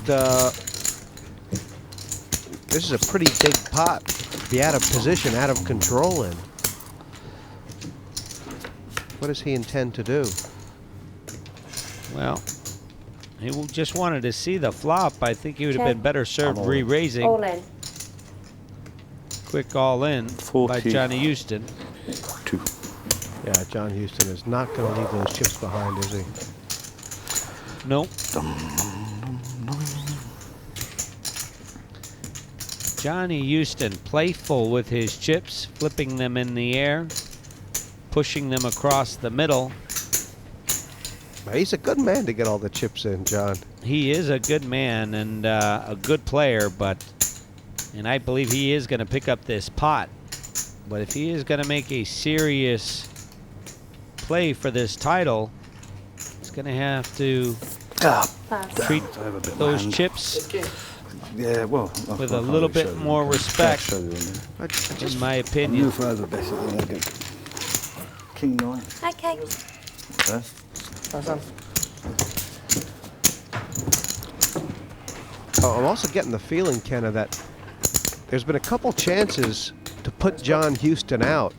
this is a pretty big pot to be out of position, out of control in. What does he intend to do? Well, he just wanted to see the flop. I think he would have been better served re-raising. All in. Quick all in by Johnny Hewston. 2. Yeah, Jon Hewston is not going to leave those chips behind, is he? Nope. Johnny Hewston playful with his chips, flipping them in the air, pushing them across the middle. He's a good man to get all the chips in, John. He is a good man and a good player, and I believe he is going to pick up this pot. But if he is going to make a serious play for this title, he's going to have to treat those chips with a little bit more respect, in my opinion. King 9. Okay. I'm also getting the feeling, Kenna, that there's been a couple chances to put Jon Hewston out,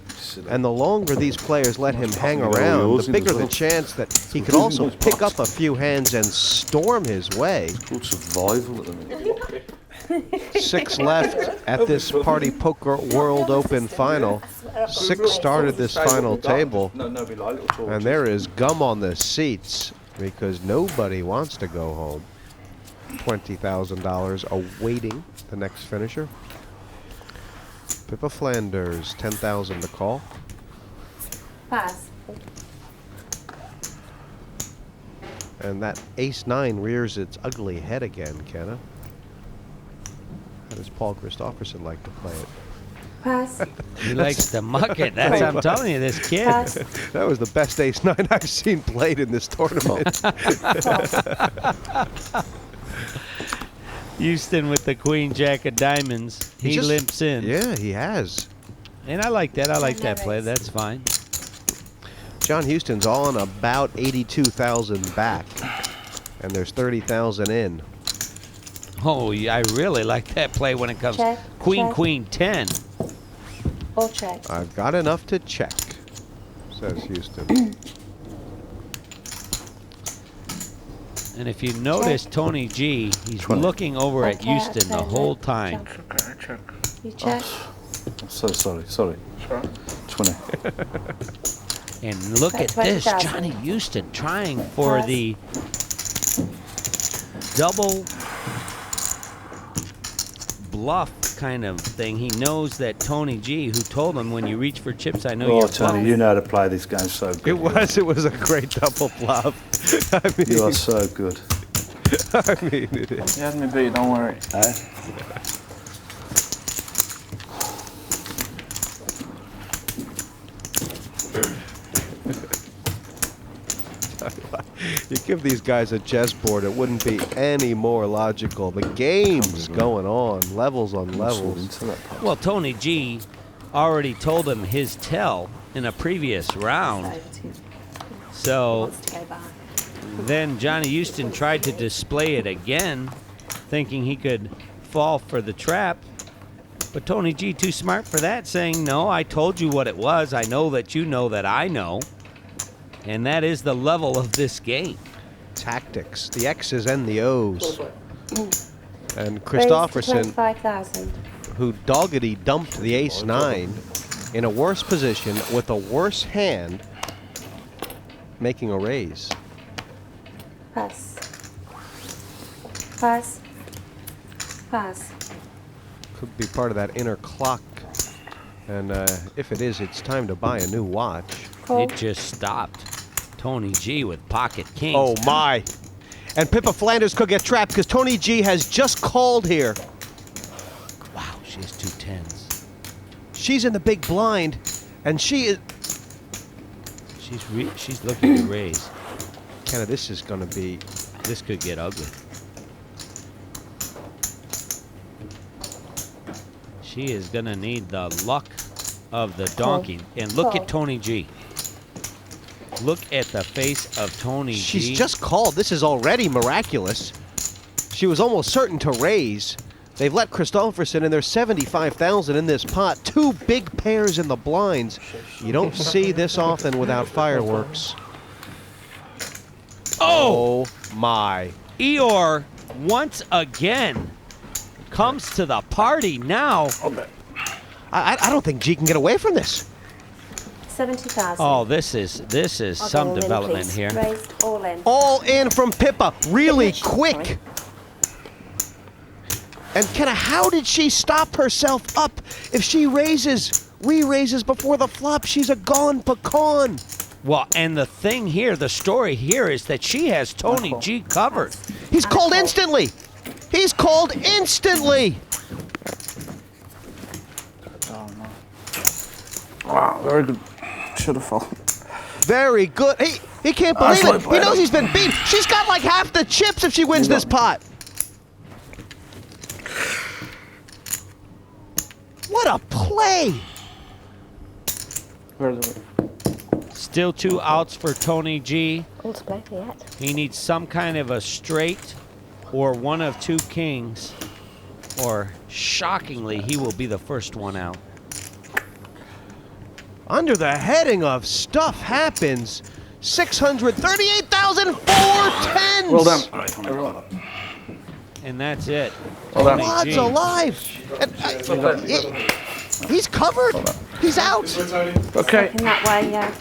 and the longer these players let him hang around, the bigger the chance that he could also pick up a few hands and storm his way. It's called survival at the minute. 6 left at this Party Poker World Open final. 6 started this final table, and there is gum on the seats because nobody wants to go home. $20,000 awaiting the next finisher. Pippa Flanders, 10,000 to call. Pass. And that ace-9 rears its ugly head again, Kenna. How does Paul Christoffersson like to play it? Pass. He likes to muck it. That's I'm telling you, this kid. Pass. That was the best ace-9 I've seen played in this tournament. Hewston with the queen jack of diamonds. He just limps in. Yeah, he has. And I like that. I like that play. That's fine. Jon Hewston's on about 82,000 back, and there's 30,000 in. Oh, yeah, I really like that play when it comes Check, queen, check. queen, 10. Or check. I've got enough to check, says Hewston. And if you notice, Tony G, he's looking over at Okay, Hewston the okay, whole check. time. Okay, check. You check. I'm so sorry. Sorry. Sure. 20. And look at That's this, 20,000. Johnny Hewston trying for Pass. the double bluff kind of thing. He knows that Tony G, who told him when you reach for chips, I know Oh, you're Tony, bluffing. you know how to play this game so good. It was a great double bluff. I mean, You are so good. I mean, it is. You had me beat, don't worry. Eh? You give these guys a chessboard, it wouldn't be any more logical. The game's going on, levels on levels. Well, Tony G already told him his tell in a previous round. So Wants to go back. then Johnny Hewston tried to display it again, thinking he could fall for the trap. But Tony G too smart for that, saying, no, I told you what it was. I know that you know that I know. And that is the level of this game. Tactics, the X's and the O's. And Raise to Christoffersson, 25,000. who doggedy dumped the ace-9 in a worse position with a worse hand, making a raise. Pass. Pass. Pass. Could be part of that inner clock. And if it is, it's time to buy a new watch. Call. It just stopped. Tony G with pocket kings. Oh my! And Pippa Flanders could get trapped because Tony G has just called here. Wow, she has 2 10s. She's in the big blind, and she is. She's looking to raise. Kenna, this is going to be. This could get ugly. She is going to need the luck of the donkey. And look at Tony G. Look at the face of Tony G. She's just called. This is already miraculous. She was almost certain to raise. They've let Christoffersson, and there's 75,000 in this pot. 2 big pairs in the blinds. You don't see this often without fireworks. Oh my. Eeyore, once again, comes to the party now. I don't think G can get away from this. 70,000. Oh, this is I'll some go all in, development please. here. Raised all in. All in from Pippa, really Finish. quick. Sorry. And Kenna, how did she stop herself up? If she re-raises before the flop, she's a gone pecan. Well, and the thing here, the story here is that she has Tony G covered. He's called instantly. He's called instantly. Wow, very good. Should have fallen. Very good. He can't believe it. He knows he's been beat. She's got like half the chips if she wins this pot. What a play. Still 2 outs for Tony G. All to play for yet. He needs some kind of a straight or one of 2 kings, or shockingly, he will be the first one out. Under the heading of stuff happens, 638,000 4 Well done. And that's it. Well done. Tony G. Odds alive. And, he's covered. He's out. Okay. In that way, yeah.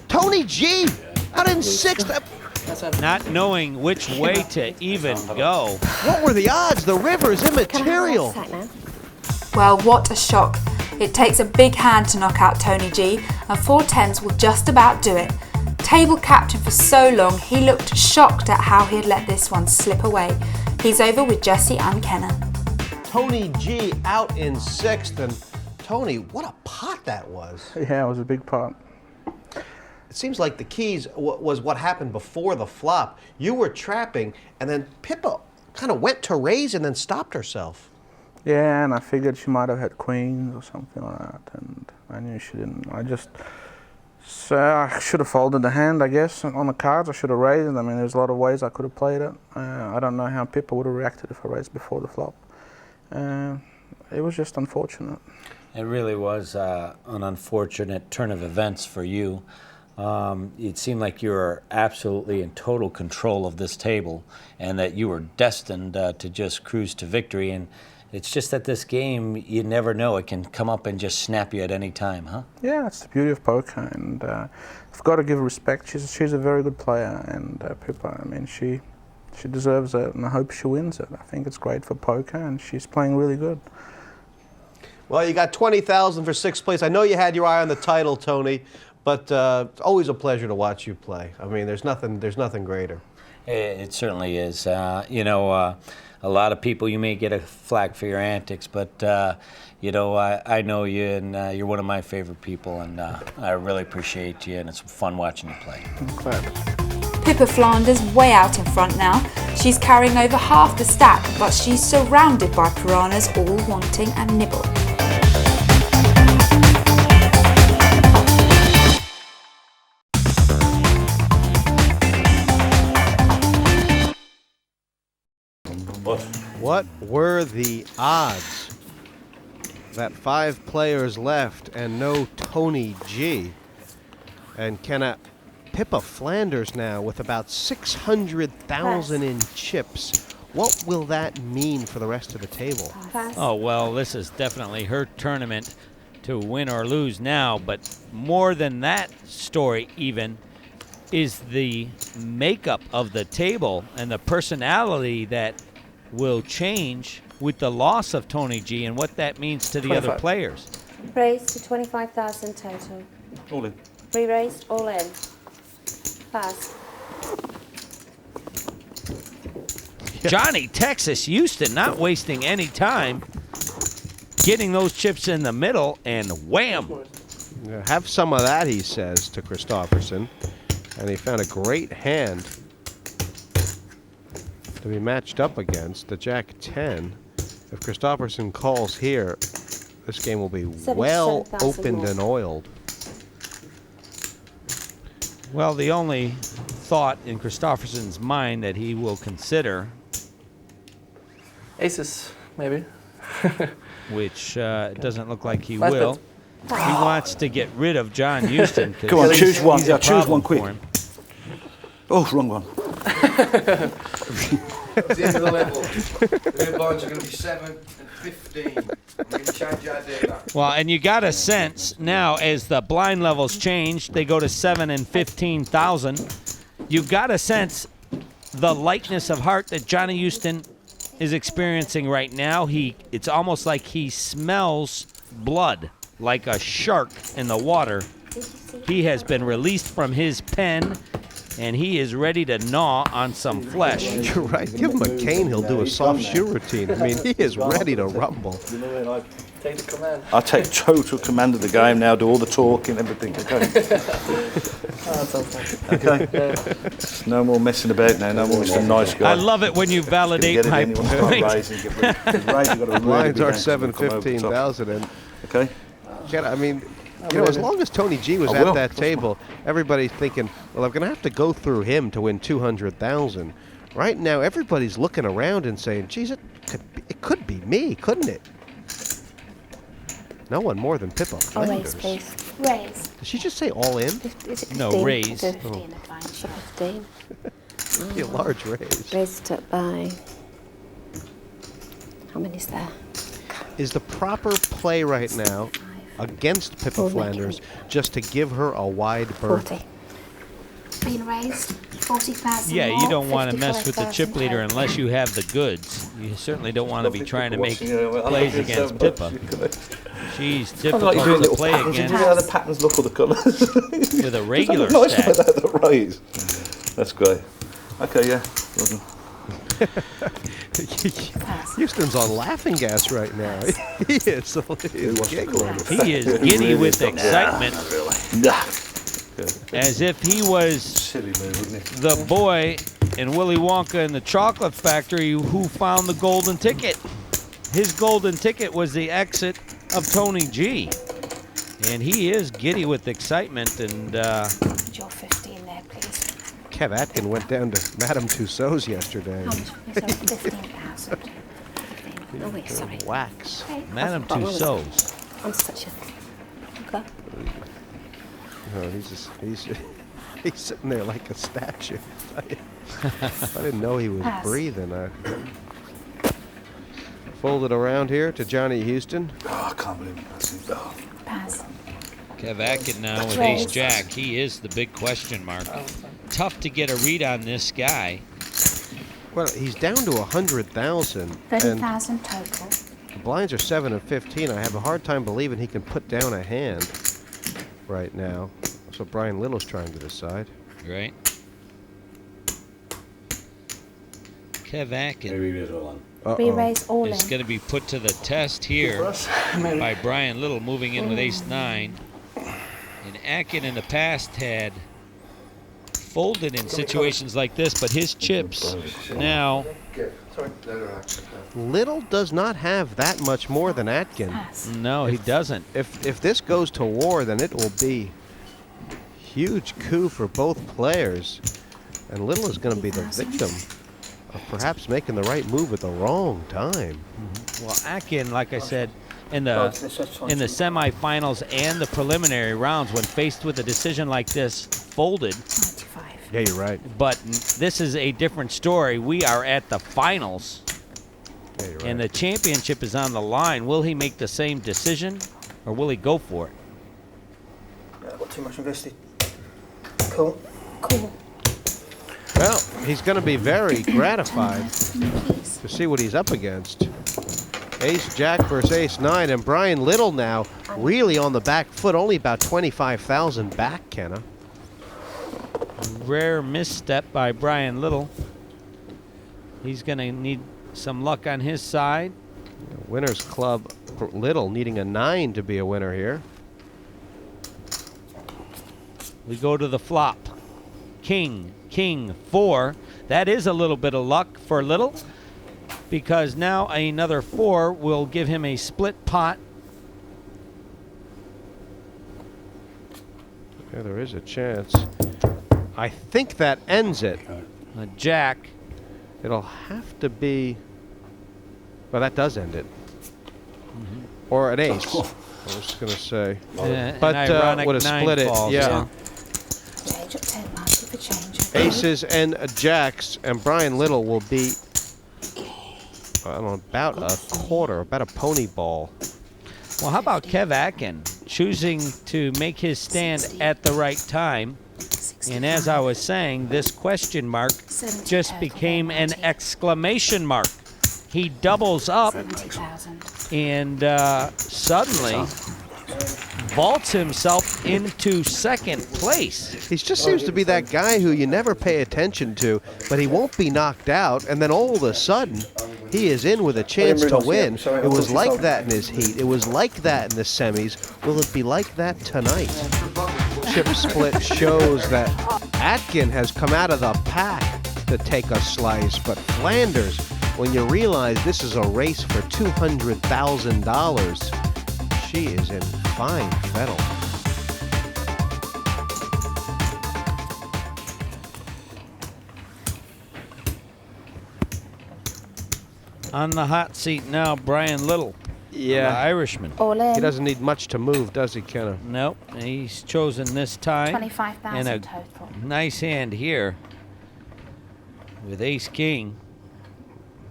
Tony G out in 6th. Not knowing which way to even go. What were the odds? The river's Can I have a immaterial. sack now? Well, what a shock. It takes a big hand to knock out Tony G, and 4 10s will just about do it. Table captain for so long, he looked shocked at how he had let this one slip away. He's over with Jesse and Kenna. Tony G out in 6th, and Tony, what a pot that was. Yeah, it was a big pot. It seems like the keys was what happened before the flop. You were trapping, and then Pippa kind of went to raise and then stopped herself. Yeah, and I figured she might have had queens or something like that, and I knew she didn't. So I should have folded the hand, I guess, on the cards. I should have raised. I mean, there's a lot of ways I could have played it. I don't know how Pippa would have reacted if I raised before the flop. It was just unfortunate. It really was an unfortunate turn of events for you. It seemed like you were absolutely in total control of this table and that you were destined to just cruise to victory. And it's just that this game, you never know. It can come up and just snap you at any time, huh? Yeah, that's the beauty of poker, and I've got to give her respect. She's a very good player, and Pippa, I mean, she deserves it, and I hope she wins it. I think it's great for poker, and she's playing really good. Well, you got $20,000 for 6th place. I know you had your eye on the title, Tony, but it's always a pleasure to watch you play. I mean, there's nothing greater. It certainly is. A lot of people, you may get a flag for your antics, but I know you, and you're one of my favorite people, and I really appreciate you, and it's fun watching you play. I'm glad. Pippa Flanders way out in front now. She's carrying over half the stack, but she's surrounded by piranhas all wanting a nibble. What were the odds that 5 players left and no Tony G? And Kenna, Pippa Flanders now with about 600,000 in chips. What will that mean for the rest of the table? Oh, well, this is definitely her tournament to win or lose now, but more than that story even is the makeup of the table and the personality that will change with the loss of Tony G and what that means to the 25. other players. Raised to 25,000 total. All in. Re-raised, all in. Pass. Johnny Texas Hewston not wasting any time, getting those chips in the middle, and wham! Yeah, have some of that, he says to Christoffersson. And he found a great hand to be matched up against, the Jack-10. If Christoffersson calls here, this game will be well opened and oiled. Well, the only thought in Christoffersson's mind that he will consider, Aces, maybe. which doesn't look like he will, he wants to get rid of Jon Hewston. Come on, choose one. He's a Yeah, choose one problem quick. for him. Oh, wrong one. It's the end of the level. The new blinds are going to be 7 and 15. We're going to change our data. Well, and you got a sense now as the blind levels change, they go to 7 and 15,000. You've got a sense the lightness of heart that Johnny Hewston is experiencing right now. It's almost like he smells blood, like a shark in the water. He has been released from his pen, and he is ready to gnaw on some flesh. You're right. Give him a cane, he'll do a soft shoe routine. I mean, he is ready to rumble. Take the command. I take total command of the game now, do all the talking, everything. Okay. Okay. No more messing about now. No more Mr. Nice Guy. I love it when you validate my point. The lines are 7, 15,000. And okay. Kenna, I mean, you know, as long as Tony G was at that table, everybody's thinking, well, I'm going to have to go through him to win 200,000. Right now, everybody's looking around and saying, geez, it could be me, couldn't it? No one more than Pippa Flanders. Raise, please. Raise. Did she just say all in? Is it 15? No, raise. 15 advance. 15. Be a large raise. Raised up by... How many is there? Is the proper play right now against Pippa Flanders just to give her a wide berth? 40. Being raised 40,000. Yeah, you don't want to mess with the chip leader unless you have the goods. You certainly don't want to be trying to make plays against Pippa. She's I difficult like doing to little play patterns. against You know how the patterns look or the colours? with a regular nice stack. like that, right? That's great. Okay, yeah. Well done. Houston's on laughing gas right now. He is. Giggling. He is giddy with excitement, as if he was Silly move, wouldn't it? the boy in Willy Wonka and the Chocolate Factory who found the golden ticket. His golden ticket was the exit of Tony G. And he is giddy with excitement. And Put your 50 there, please. Kev Atkin went down to Madame Tussauds yesterday. How much? Sorry, 15,000. Oh, wait, sorry. Wax. Madame Tussauds. I'm such a... Okay. No, he's sitting there like a statue. I didn't know he was Pass. breathing. Fold it around here to Johnny Hewston. Oh, I can't believe it. Pass. Kev Atkin now with Ace Jack. He is the big question mark. Tough to get a read on this guy. Well, he's down to 100,000. And 30,000 total. the blinds are 7 and 15. I have a hard time believing he can put down a hand right now. That's what Brian Little's trying to decide. Right. Kev Atkin Re-raise all in. is going to be put to the test here by Brian Little moving in with Ace-9. And Atkin in the past had folded in situations like this, but his chips now... Little does not have that much more than Atkin. No, he doesn't. If this goes to war, then it will be huge coup for both players. And Little is going to be the victim of perhaps making the right move at the wrong time. Well, Atkin, like I said, in the semifinals and the preliminary rounds, when faced with a decision like this, folded. 95. Yeah, you're right. But this is a different story. We are at the finals, Yeah, you're right. and the championship is on the line. Will he make the same decision, or will he go for it? I've got too much invested. Cool. Cool. Well, he's going to be very gratified to see what he's up against. Ace-Jack versus Ace-9, and Brian Little now really on the back foot, only about 25,000 back, Kenna. Rare misstep by Brian Little. He's going to need some luck on his side. Winners Club for Little needing a 9 to be a winner here. We go to the flop. King, King, 4. That is a little bit of luck for Little, because now another 4 will give him a split pot. Yeah, there is a chance. I think that ends it. A jack. It'll have to be... Well, that does end it. Or an ace, I was going to say. But would have split it, yeah. Change at 10, Marty, for change. Aces and jacks, and Brian Little will be I don't know, about a quarter, about a pony ball. Well, how about Kev Atkin choosing to make his stand at the right time? And as I was saying, this question mark just became an exclamation mark. He doubles up and suddenly vaults himself into second place. He just seems to be that guy who you never pay attention to, but he won't be knocked out, and then all of a sudden, he is in with a chance to win. It was like that in his heat. It was like that in the semis. Will it be like that tonight? Chip split shows that Atkin has come out of the pack to take a slice, but Flanders, when you realize this is a race for $200,000, she is in fine fettle. On the hot seat now, Brian Little. Yeah. The Irishman. All in. He doesn't need much to move, does he, Kenna? Nope. He's chosen this time. 25,000 and a total. nice hand here with Ace King.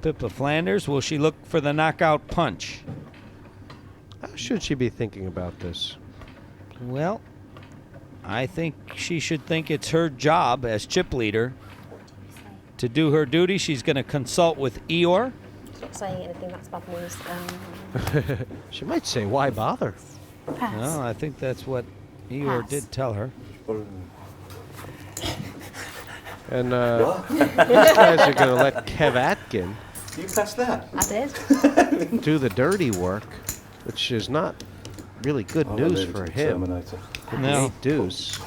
Pippa Flanders, will she look for the knockout punch? How should she be thinking about this? Well, I think she should think it's her job as chip leader to do her duty. She's going to consult with Eeyore. Not saying anything, that's bad news. She might say, why bother? Pass. No, I think that's what Eeyore Pass. did tell her. And you guys are going to let Kev Atkin You passed that. I did. do the dirty work, which is not really good news for him. Terminator. No. 8 deuce.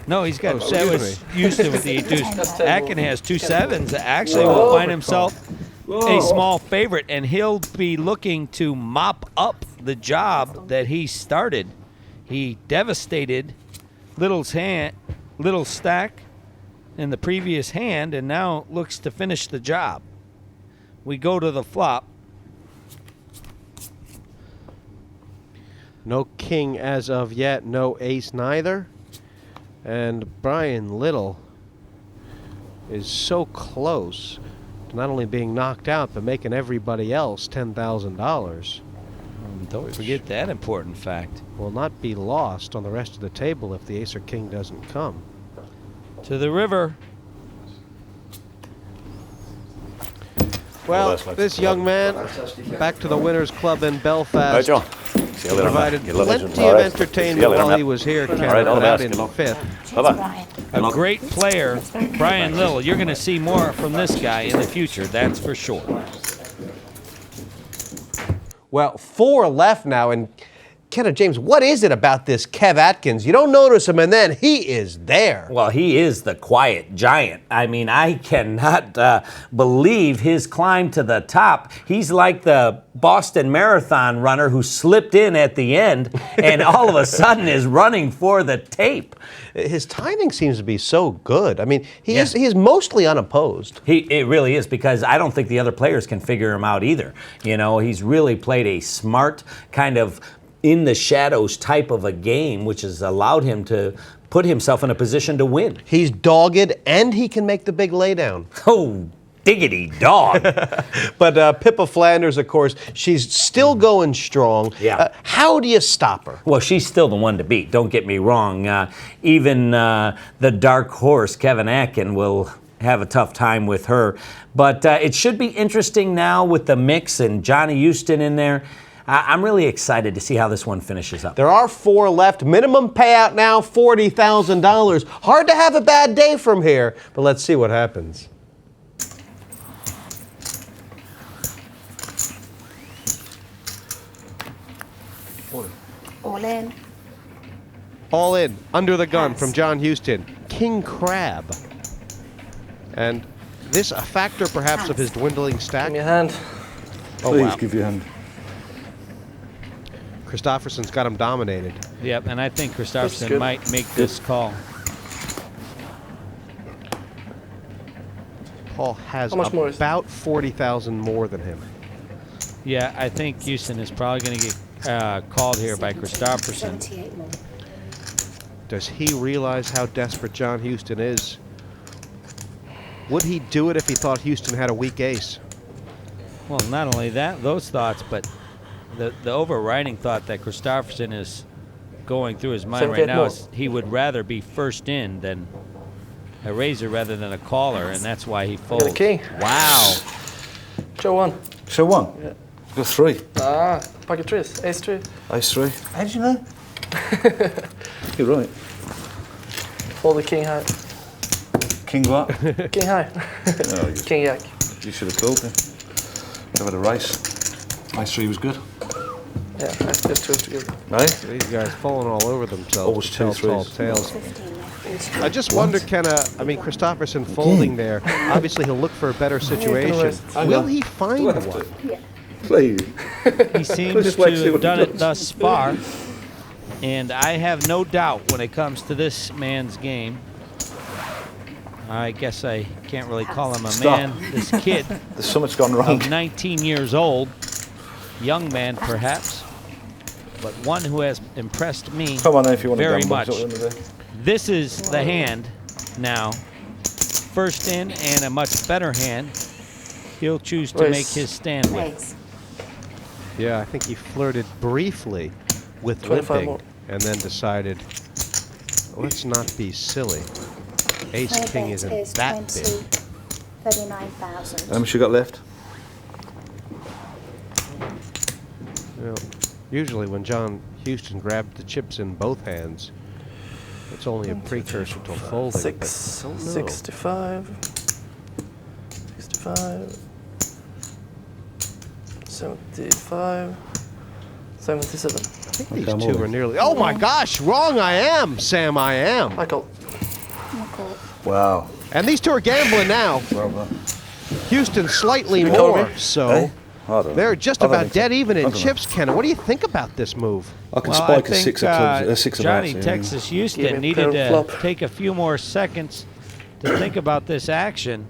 No, he's got Oh, that excuse was Hewston with the 8 deuce. Atkin has 2 sevens. Actually, will find himself a small favorite, and he'll be looking to mop up the job that he started. He devastated Little's stack in the previous hand, and now looks to finish the job. We go to the flop. No king as of yet, no ace neither. And Brian Lyttle is so close to not only being knocked out, but making everybody else $10,000. Don't forget that important fact. Will not be lost on the rest of the table if the ace or king doesn't come. To the river. Well, this young man, back to the Winners Club in Belfast. Right, John. See you later, Provided man. Good luck, plenty legend. of All right. entertainment See you later, while man. he was here, Kenna, All right, all the out best. in Good luck. 5th. Bye-bye. A great player, Brian Lyttle. You're going to see more from this guy in the future, that's for sure. Well, 4 left now, and Kenna James, what is it about this Kev Atkins? You don't notice him, and then he is there. Well, he is the quiet giant. I mean, I cannot believe his climb to the top. He's like the Boston Marathon runner who slipped in at the end and all of a sudden is running for the tape. His timing seems to be so good. I mean, he is mostly unopposed. It really is, because I don't think the other players can figure him out either. You know, he's really played a smart kind of in the shadows type of a game, which has allowed him to put himself in a position to win. He's dogged, and he can make the big laydown. Oh, diggity dog. But Pippa Flanders, of course, she's still going strong. Yeah. How do you stop her? Well, she's still the one to beat, don't get me wrong. Even the dark horse, Kevin Atkin, will have a tough time with her. But it should be interesting now with the mix and Johnny Hewston in there. I'm really excited to see how this one finishes up. There are 4 left. Minimum payout now, $40,000. Hard to have a bad day from here, but let's see what happens. All in. All in, under the gun from Jon Hewston. King Crab. And this a factor perhaps of his dwindling stack? Give me a hand. Oh, Please wow. give your hand. Christoffersson's got him dominated. Yep, and I think That's Christoffersson good. might make this call. Paul has How much more is it? about 40,000 more than him. Yeah, I think Hewston is probably going to get called here by Christoffersson. 78 more. Does he realize how desperate Jon Hewston is? Would he do it if he thought Hewston had a weak ace? Well, not only that, those thoughts, but the overriding thought that Christoffersson is going through his mind right 78 now more. is he would rather be first in than a raiser rather than a caller, and that's why he folds. Got a king. Wow. Show 1. Show 1? Yeah. Go 3. Ah, pocket 3s. Ace 3. Ace 3. How did you know? You're right. Fold the king high. King what? King high. Oh, King jack. you should have told me. Could have had a race. Ace 3 was good. Yeah, that's just 2 together. No? These guys falling all over themselves. Always two Tall threes. tales. 15 left. I just wonder, Kenna, I mean, Christoffersson folding there. Obviously, he'll look for a better situation. rest. Will he find Do I have one? to? Yeah. Please. He seems Just to wait to see have what done he it does. thus far, and I have no doubt when it comes to this man's game. I guess I can't really call him a Stop. man. This kid There's so much gone wrong. of 19 years old, young man perhaps, but one who has impressed me Come on, then, if you want to very gamble. much. That's what we're gonna do. This is the hand now. First in and a much better hand. He'll choose to Raise. make his stand with. Raise. Yeah, I think he flirted briefly with 25 limping more. and then decided, let's not be silly. Ace My King bet isn't is that 20, big. 39,000. How much you got left? Well, Usually when Jon Hewston grabbed the chips in both hands, it's only a precursor to folding. 65, 65, 75, 77. I think these two are nearly... Oh my gosh, wrong I am, Sam, I am. Michael. Wow. And these two are gambling now. Hewston slightly Should we more, call me? so Eh? I don't know. they're just I don't about think so. dead even I in don't know. chips, Kenna. What do you think about this move? I can Well, spike I a think, six of clubs, six of Johnny hearts, Texas Give me Hewston a needed pair of to flop. take a few more seconds to think about this action.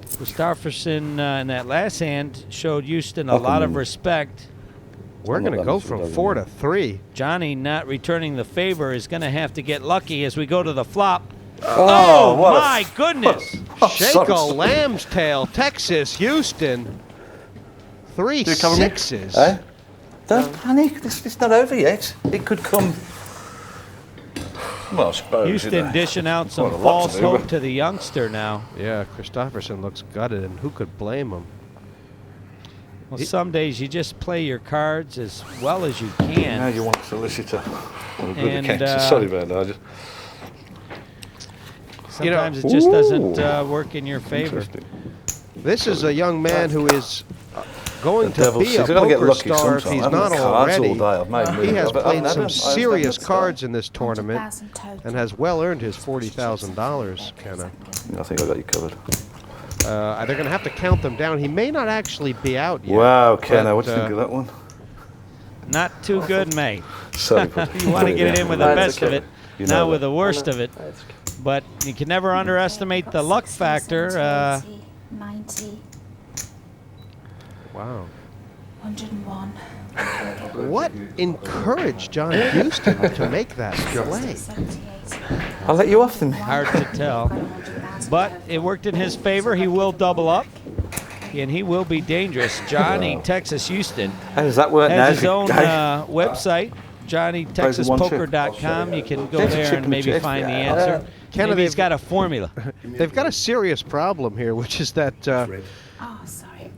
Christoffersson in that last hand showed Hewston a lot of respect. We're going to go from 4 to 3. Johnny not returning the favor is going to have to get lucky as we go to the flop. Oh, what a my goodness! Shake a lamb's tail, Texas Hewston. 3 sixes. Eh? Don't panic. This is not over yet. It could come. Well, I suppose. Hewston dishing out some Quite a lot false to do, hope but- to the youngster now. Yeah, Christoffersson looks gutted, and who could blame him? Well, some days you just play your cards as well as you can. Now you want a solicitor. Or a good And, accountant. Sorry about that. I just... Sometimes it just doesn't work in your favor. This is a young man who is going The to devil's be a he's gonna get poker lucky star if sometime. he's I've not had cards all already. day. I've made He moves. has I've played never- some I serious understand cards in this tournament 100,000 total. and has well earned his $40,000, Kenna. I think I got you covered. They're going to have to count them down. He may not actually be out yet. Wow, Kenna, but, what do you think of that one? Not too good, mate. Sorry, You want to get it in with the best of it, You know not with that. the worst of it. But you can never underestimate the luck factor. 90, Wow. 101. What encouraged Jon Hewston to make that play? 78. I'll let you off then. Hard to tell. But it worked in his favor. He will double up. And he will be dangerous. Johnny Texas Hewston How does that work now? has his own website, JohnnyTexasPoker.com. You can go There's a there chip and in the maybe chip. find the Yeah. answer. Kenna, Maybe he's they've- got a formula. They've got a serious problem here, which is that Oh, sorry.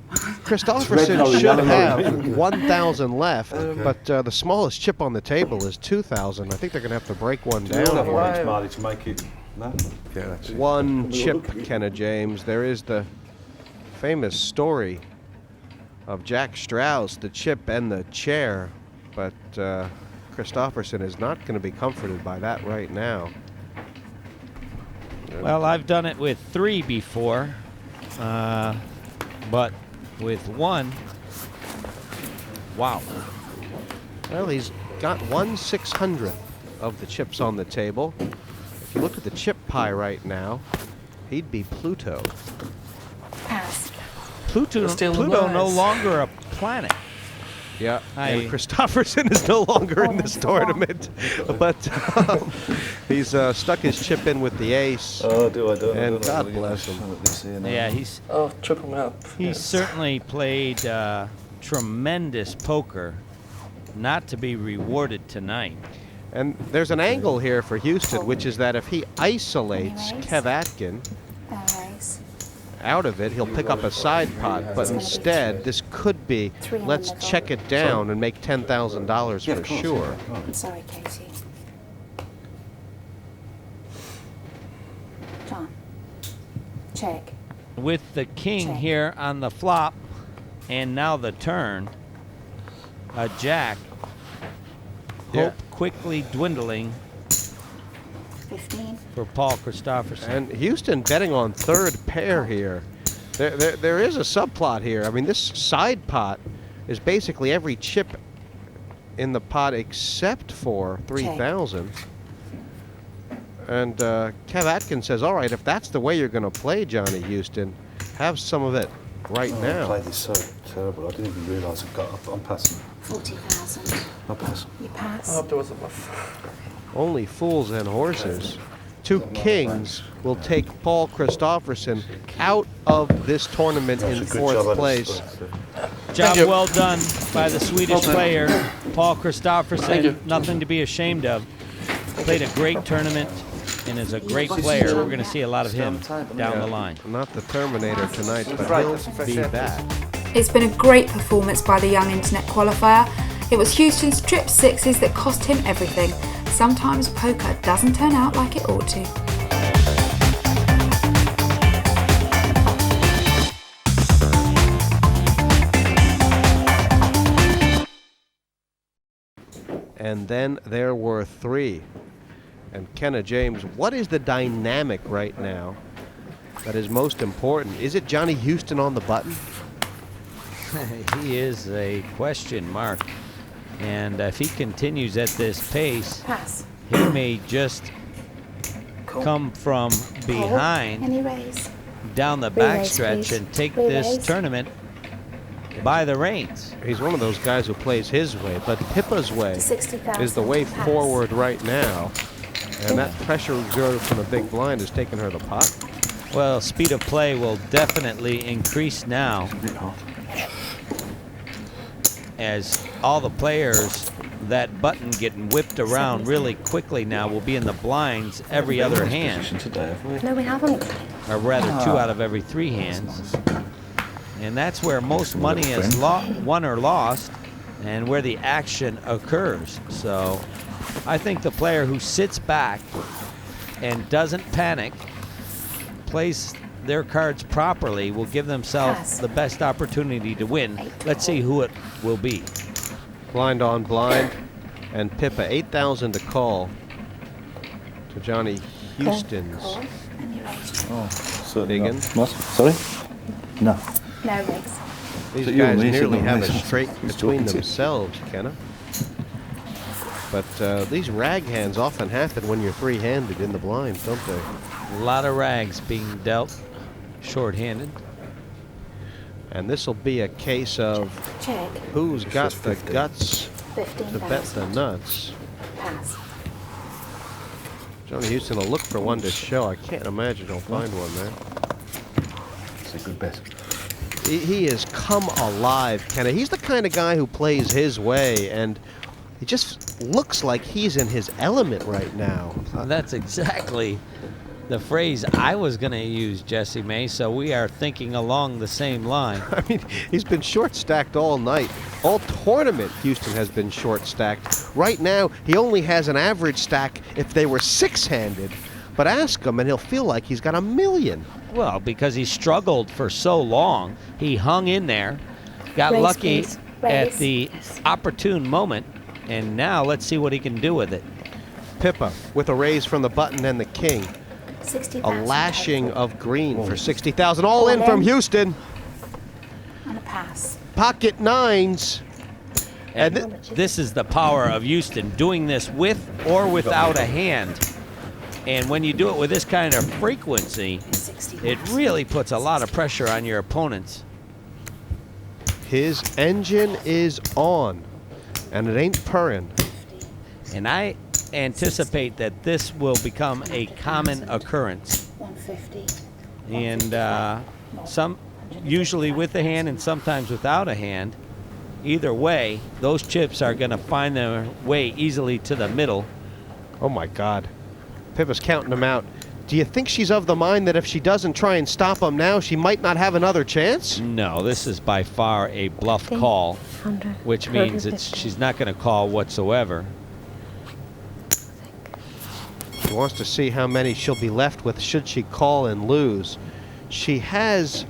Christoffersson should have 1,000 left, but the smallest chip on the table is 2,000. I think they're going to have to break one down here. Marty, to make it. No? Yeah, that's it. One chip, Kenna James. There is the famous story of Jack Strauss, the chip and the chair, but Christoffersson is not going to be comforted by that right now. Well, I've done it with 3 before, but with 1, wow. Well, he's got 1/600th of the chips on the table. If you look at the chip pie right now, he'd be Pluto. Pass. Pluto no longer a planet. Yeah, Hi. and Christoffersson is no longer in this tournament, but he's stuck his chip in with the ace. Oh, do I do it? And God bless him. Yeah, he's triple me up. He's certainly played tremendous poker, not to be rewarded tonight. And there's an angle here for Hewston, which is that if he isolates Kev Atkin out of it, he'll pick up a side pot. But instead, this could be, let's check it down and make $10,000 for sure. Sorry, Katie. John. Check. With the king here on the flop, and now the turn, a jack. Yeah. Hope quickly dwindling 15. for Paul Christoffersson. And Hewston betting on third pair here. There is a subplot here. I mean, this side pot is basically every chip in the pot except for 3,000. And Kev Atkins says, all right, if that's the way you're going to play, Johnny Hewston, have some of it right I now. played this so terrible. I didn't even realise I got up. I'm passing. 40,000. I'll pass. You pass. I hope there was a bluff. Only fools and horses. 2 kings will take Paul Christoffersson out of this tournament in 4th place. Job well done by the Swedish player, Paul Christoffersson. Nothing to be ashamed of. Played a great tournament and is a great player. We're going to see a lot of him down the line. Not the Terminator tonight, but he'll be back. It's been a great performance by the young internet qualifier. It was Hewston's trip sixes that cost him everything. Sometimes poker doesn't turn out like it ought to. And then there were three. And Kenna, James, what is the dynamic right now that is most important? Is it Johnny Hewston on the button? He is a question mark. And if he continues at this pace, he may just come from behind down the backstretch and take this tournament by the reins. He's one of those guys who plays his way, but Pippa's way is the way forward right now. And that pressure exerted from the big blind is taking her the pot. Well, speed of play will definitely increase now, as all the players, that button getting whipped around really quickly now will be in the blinds every other hand. No, we haven't. Or rather, 2 out of every 3 hands. And that's where most money is won or lost, and where the action occurs. So I think the player who sits back and doesn't panic, plays their cards properly, will give themselves the best opportunity to win. Let's see who it will be. Blind on blind, and Pippa 8,000 to call to Johnny Hewston's. Oh, certainly Biggin. not. What? Sorry? No. No rigs. These So you guys and me, nearly so have no a me. straight He's between talking to you. themselves, Kenna. But these rag hands often happen when you're three-handed in the blind, don't they? A lot of rags being dealt short-handed. And this will be a case of Check. who's got the 50. guts to bet the 15,000. nuts. Pass. Johnny Hewston will look for one to show. I can't imagine he'll find one there. It's a good bet. He has come alive, Kenna. He's the kind of guy who plays his way, and it just looks like he's in his element right now. That's exactly the phrase I was going to use, Jesse May, so we are thinking along the same line. I mean, he's been short-stacked all night. All tournament, Hewston has been short-stacked. Right now, he only has an average stack if they were six-handed. But ask him, and he'll feel like he's got $1 million. Well, because he struggled for so long, he hung in there, got Raise, lucky please. at Raise. the opportune moment, and now let's see what he can do with it. Pippa with a raise from the button and the king. 60,000. A lashing of green for 60,000. All in from Hewston. And a pass. Pocket nines. And this is the power of Hewston, doing this with or without a hand. And when you do it with this kind of frequency, it really puts a lot of pressure on your opponents. His engine is on, and it ain't purring. And I anticipate that this will become a common occurrence. 150. And some usually with a hand and sometimes without a hand. Either way, those chips are going to find their way easily to the middle. Oh my God. Pippa's counting them out. Do you think she's of the mind that if she doesn't try and stop him now, she might not have another chance? No, this is by far a bluff call, which means she's not going to call whatsoever. She wants to see how many she'll be left with should she call and lose. She has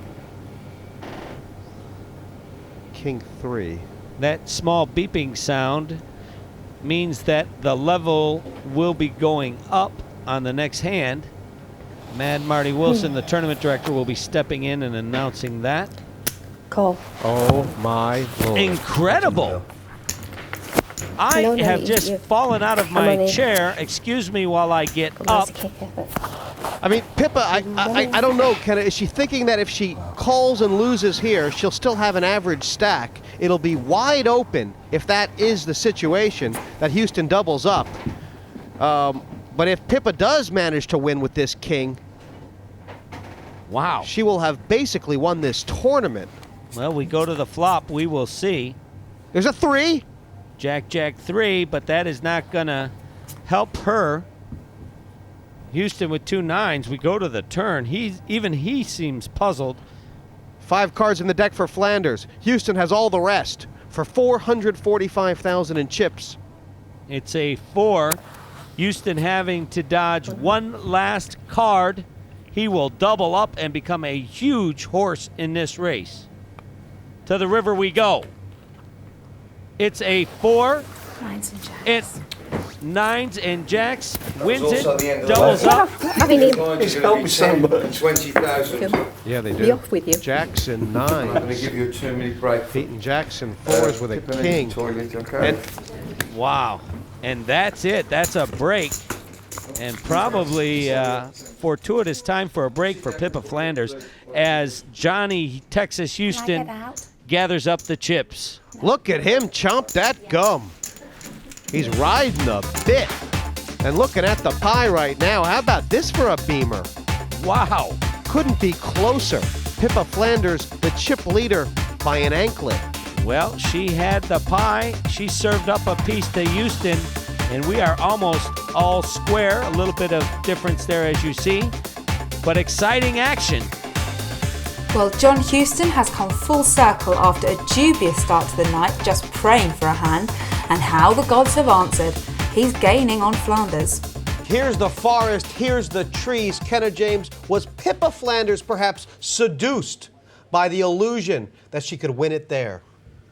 King 3. That small beeping sound means that the level will be going up on the next hand. Mad Marty Wilson, the tournament director, will be stepping in and announcing that. Call. Oh my Lord. Incredible. I No, have you- just you- fallen out of I'm my only- chair. Excuse me while I get up. I mean, Pippa, I don't know, Kenna, is she thinking that if she calls and loses here, she'll still have an average stack? It'll be wide open if that is the situation, that Hewston doubles up. But if Pippa does manage to win with this king, wow, she will have basically won this tournament. Well, we go to the flop. We will see. There's a 3. Jack, Jack 3, but that is not going to help her. Hewston with 2 9s. We go to the turn. Even he seems puzzled. 5 cards in the deck for Flanders. Hewston has all the rest for $445,000 in chips. It's a 4. Hewston having to dodge one last card. He will double up and become a huge horse in this race. To the river we go. It's a 4. Nines and jacks. It's 9s and jacks. Wins also it. the end of the Doubles left. up. Having him. It's helped me so much. 20,000. Yeah, they Be off with you. Jacks and I'm going to 9s. give you a 2-minute break. Peyton Jackson 4s with a Pippa, king. Toilet, okay? And Wow. And that's it. That's a break. And probably fortuitous time for a break for Pippa Flanders as Johnny Texas Hewston gathers up the chips. look at him chomp that gum. He's riding a bit. And looking at the pie right now, how about this for a beamer? Wow. Couldn't be closer. Pippa Flanders, the chip leader by an anklet. Well, she had the pie. She served up a piece to Hewston, and we are almost all square. A little bit of difference there, as you see, but exciting action. Well, Jon Hewston has come full circle after a dubious start to the night, just praying for a hand, and how the gods have answered. He's gaining on Flanders. Here's the forest, here's the trees. Kenna James, was Pippa Flanders perhaps seduced by the illusion that she could win it there?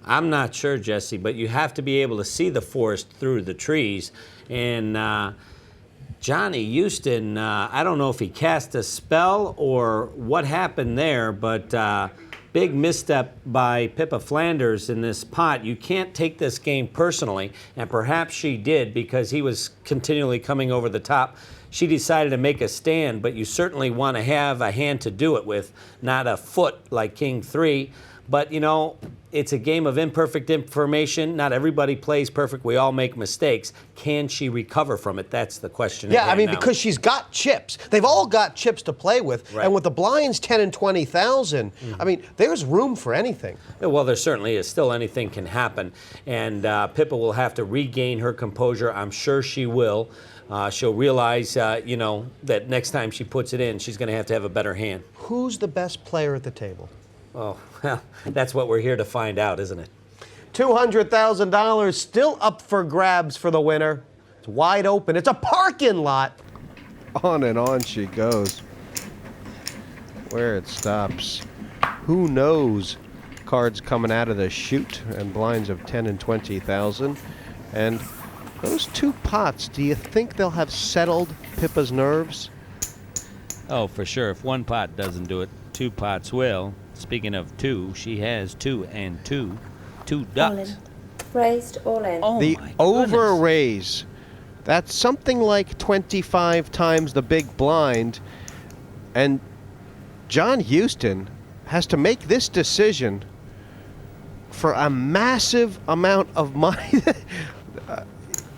I'm not sure, Jesse, but you have to be able to see the forest through the trees. And Johnny Hewston, I don't know if he cast a spell or what happened there, but big misstep by Pippa Flanders in this pot. You can't take this game personally, and perhaps she did because he was continually coming over the top. She decided to make a stand, but you certainly want to have a hand to do it with, not a foot like King 3. But, you know, it's a game of imperfect information. Not everybody plays perfect. We all make mistakes. Can she recover from it? That's the question. Yeah, I mean, now. because she's got chips. They've all got chips to play with. Right. And with the blinds 10 and 20,000, I mean, there's room for anything. Well, there certainly is. Still, anything can happen. And Pippa will have to regain her composure. I'm sure she will. She'll realize, you know, that next time she puts it in, she's going to have a better hand. Who's the best player at the table? Oh, well, that's what we're here to find out, isn't it? $200,000 still up for grabs for the winner. It's wide open. It's a parking lot. On and on she goes. Where it stops, who knows? Cards coming out of the chute and blinds of 10 and 20,000. And those 2 pots, do you think they'll have settled Pippa's nerves? Oh, for sure. If 1 pot doesn't do it, 2 pots will. Speaking of 2, she has 2 and 2. 2 ducks. Raised all in. Oh, The my over goodness. raise. That's something like 25 times the big blind. And Jon Hewston has to make this decision for a massive amount of money.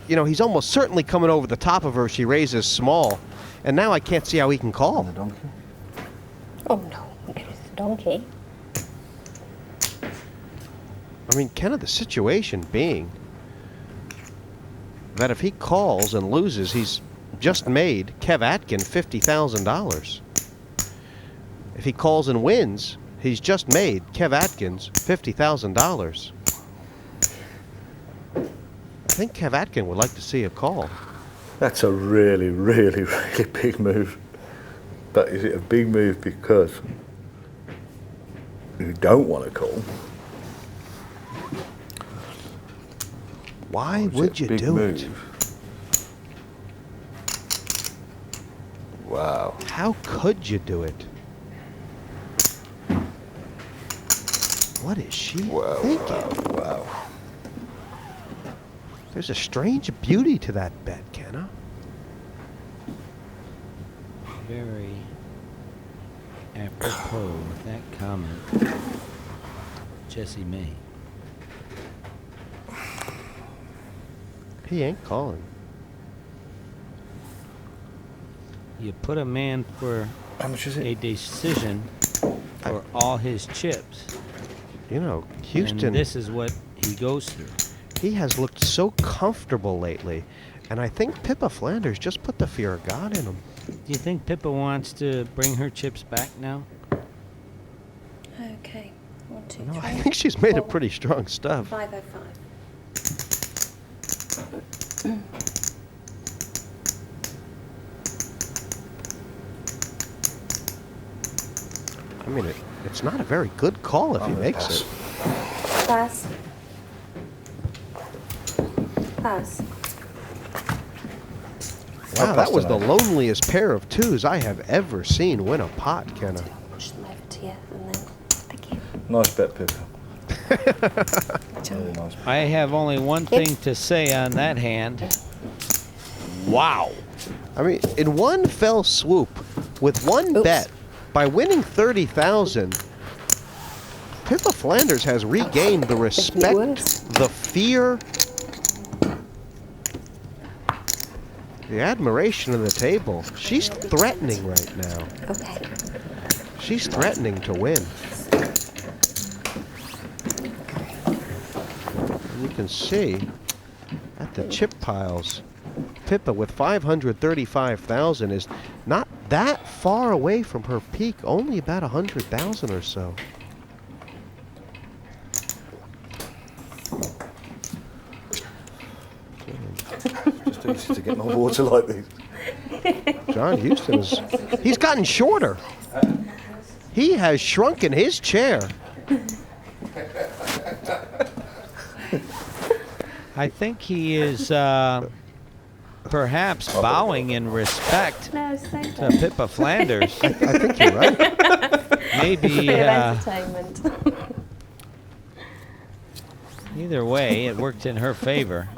You know, he's almost certainly coming over the top of her if she raises small. And now I can't see how he can call. Oh no, it's a donkey. I mean, Kenna, the situation being that if he calls and loses, he's just made Kev Atkin $50,000. If he calls and wins, he's just made Kev Atkins $50,000. I think Kev Atkin would like to see a call. That's a really, really, really big move. But is it a big move because you don't want to call? Why would you do it? Wow. How could you do it? What is she thinking? Wow. There's a strange beauty to that bet, Kenna. Very apropos with that comment. Jesse May. He ain't calling. You put a man for How much is it? a decision for all his chips. You know, Hewston, And this is what he goes through. he has looked so comfortable lately. And I think Pippa Flanders just put the fear of God in him. Do you think Pippa wants to bring her chips back now? Okay, 1, 2, No, 3. I think she's made a 4, pretty strong stuff. 505. I mean, it's not a very good call if he makes it. Pass. Pass. Wow, that was the loneliest pair of twos I have ever seen win a pot, Kenna. Push them over to you and then. Thank you. Nice bet, Pippa. Really nice. I have only one thing to say on that hand. Wow. I mean, in one fell swoop, with one bet, by winning 30,000, Pippa Flanders has regained the respect, the fear, the admiration of the table. She's threatening right now. Okay. She's threatening to win. And you can see at the chip piles, Pippa with 535,000 is not that far away from her peak, only about 100,000 or so. Just easy to get my water like these. Jon Hewston he's gotten shorter. He has shrunken his chair. I think he is perhaps bowing in respect to Pippa Flanders. I think you're right. Maybe entertainment. either way, it worked in her favor.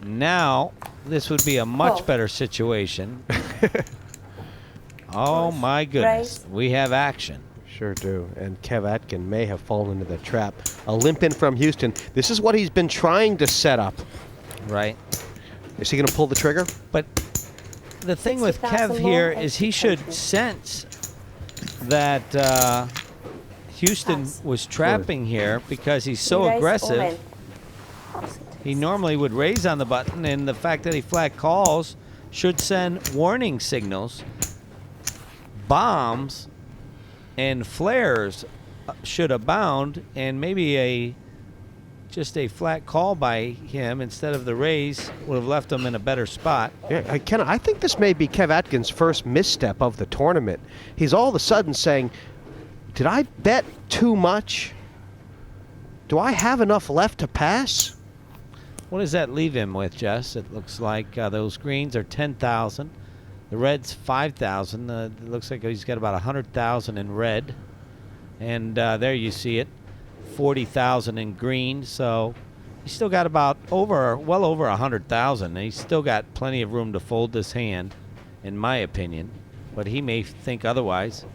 Now, this would be a much better situation. Oh my goodness, we have action. Sure do. And Kev Atkin may have fallen into the trap. A limp in from Hewston. This is what he's been trying to set up. Right. Is he going to pull the trigger? But the thing with Kev here is he should sense that Hewston was trapping here because he's so aggressive. He normally would raise on the button, and the fact that he flat calls should send warning signals. Bombs and flares should abound, and maybe just a flat call by him instead of the raise would have left him in a better spot. Yeah, Kenna, I think this may be Kev Atkin's first misstep of the tournament. He's all of a sudden saying, did I bet too much? Do I have enough left to pass? What does that leave him with, Jess? It looks like those greens are 10,000. The red's 5,000. It looks like he's got about 100,000 in red. And there you see it, 40,000 in green. So he's still got about well over 100,000. He's still got plenty of room to fold this hand, in my opinion. But he may think otherwise.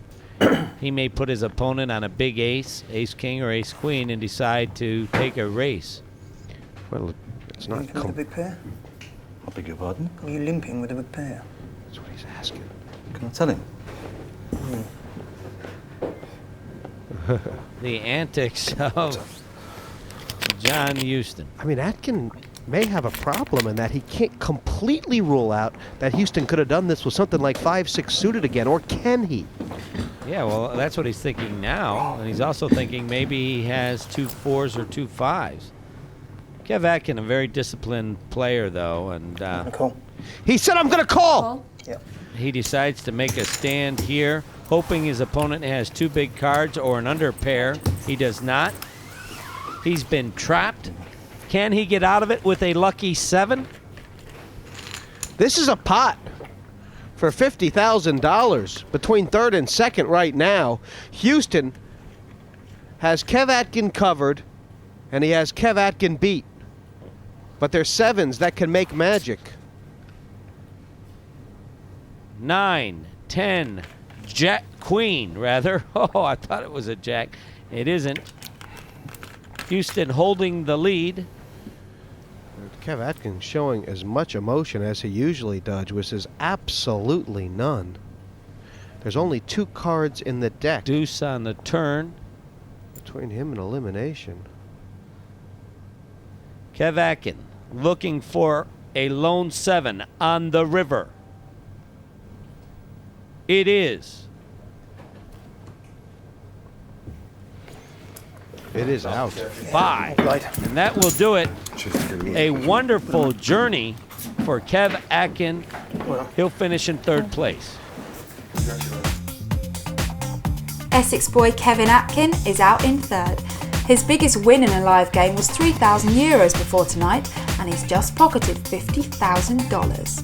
He may put his opponent on a big ace, ace-king or ace-queen, and decide to take a race. Well, it's not... With a big pair? I beg your pardon? Are you limping with a big pair? That's what he's asking. Can I tell him? The antics of Jon Hewston. I mean, Atkin may have a problem in that he can't completely rule out that Hewston could have done this with something like 5-6 suited again, or can he? Yeah, well, that's what he's thinking now, and he's also thinking maybe he has 2 4s or 2 5s. Kev Atkin, a very disciplined player, though, and he said, "I'm going to call." Yep. He decides to make a stand here, hoping his opponent has 2 big cards or an under pair. He does not. He's been trapped. Can he get out of it with a lucky 7? This is a pot for $50,000 between third and second right now. Hewston has Kev Atkin covered, and he has Kev Atkin beat. But there's 7s that can make magic. 9, 10, jack, queen, rather. Oh, I thought it was a jack. It isn't. Hewston holding the lead. Kev Atkin showing as much emotion as he usually does, which is absolutely none. There's only 2 cards in the deck. Deuce on the turn. Between him and elimination. Kev Atkin looking for a lone 7 on the river. It is. It is out. 5. And that will do it. A wonderful journey for Kev Atkin. He'll finish in 3rd place. Essex boy Kevin Atkin is out in 3rd. His biggest win in a live game was €3,000 before tonight, and he's just pocketed $50,000.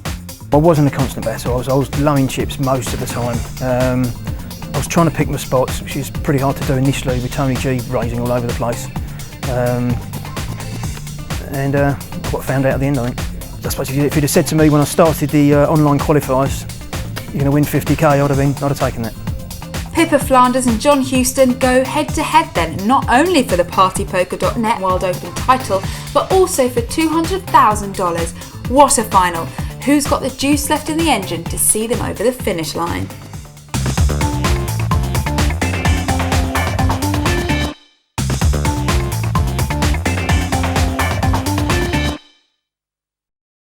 I wasn't a constant batter. I was low in chips most of the time. I was trying to pick my spots, which is pretty hard to do initially with Tony G raising all over the place. And I got found out at the end, I think. I suppose if you'd have said to me when I started the online qualifiers, you're going to win 50k, I'd have taken that. Pippa Flanders and Jon Hewston go head-to-head then, not only for the partypoker.net World Open title, but also for $200,000. What a final! Who's got the juice left in the engine to see them over the finish line?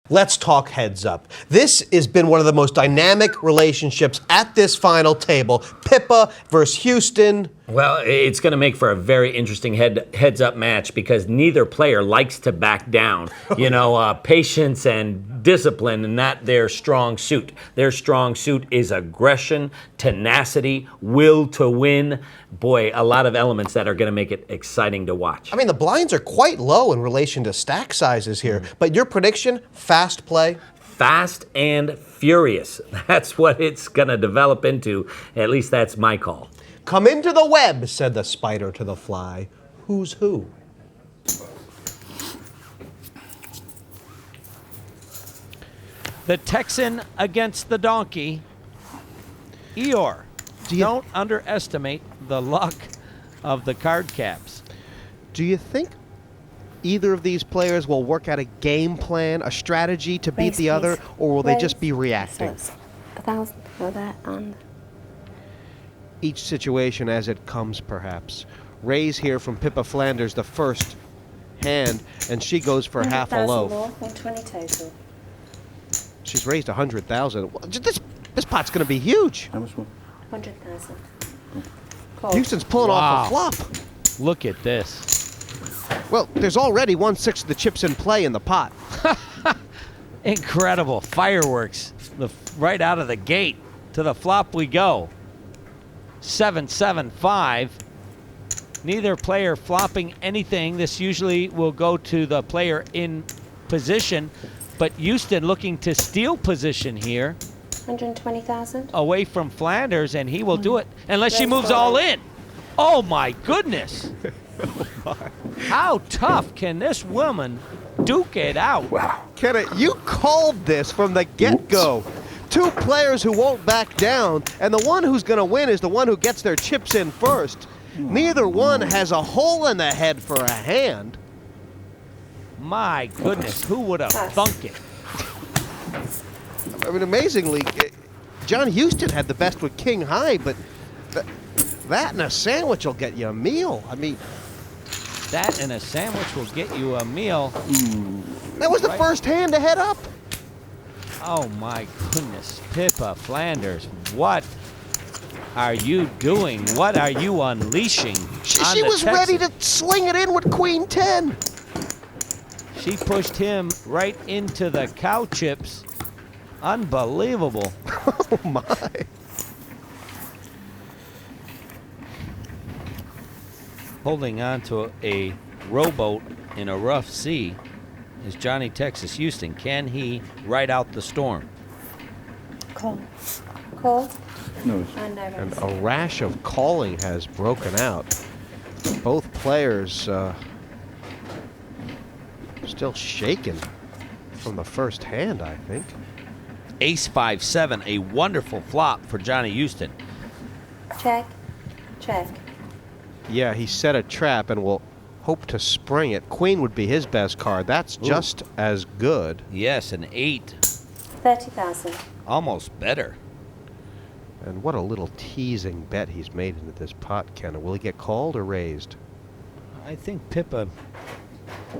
Let's talk heads up. This has been one of the most dynamic relationships at this final table. Pippa versus Hewston. Well, it's going to make for a very interesting heads-up match because neither player likes to back down. You know, patience and discipline, and not their strong suit. Their strong suit is aggression, tenacity, will to win. Boy, a lot of elements that are going to make it exciting to watch. I mean, the blinds are quite low in relation to stack sizes here, but your prediction, fast play? Fast and furious. That's what it's going to develop into. At least that's my call. Come into the web, said the spider to the fly. Who's who? The Texan against the donkey. Eeyore. Don't underestimate the luck of the card caps. Do you think either of these players will work out a game plan, a strategy to beat the other, or will they just be reacting? So it's 1,000 for that and... Each situation as it comes, perhaps. Raise here from Pippa Flanders, the first hand, and she goes for half a loaf. More, 120 total. She's raised 100,000. This pot's going to be huge. How much more? 100,000. Houston's pulling off a flop. Look at this. Well, there's already 1/6 of the chips in play in the pot. Incredible fireworks right out of the gate. To the flop we go. 7-7-5. Neither player flopping anything. This usually will go to the player in position, but Hewston looking to steal position here. 120,000. Away from Flanders, and he will do it unless she moves all in. Oh my goodness. How tough can this woman duke it out? Wow. Kenna, you called this from the get-go. Two players who won't back down, and the one who's going to win is the one who gets their chips in first. Neither one has a hole in the head for a hand. My goodness, who would have thunk it? I mean, amazingly, Jon Hewston had the best with king high, but that and a sandwich will get you a meal. I mean, that and a sandwich will get you a meal. That was the first hand to head up. Oh my goodness, Pippa Flanders, what are you doing? What are you unleashing? She was ready to sling it in with Queen 10. She pushed him right into the cow chips. Unbelievable. Oh my. Holding on to a rowboat in a rough sea is Jon Texas Hewston. Can he ride out the storm? Call. Call. No. And a rash of calling has broken out. Both players still shaken from the first hand, I think. Ace 5-7, a wonderful flop for Jon Hewston. Check. Check. Yeah, he set a trap and will hope to spring it. Queen would be his best card. That's just as good. Yes, an 8. 30,000. Almost better. And what a little teasing bet he's made into this pot, Kenna. Will he get called or raised? I think Pippa,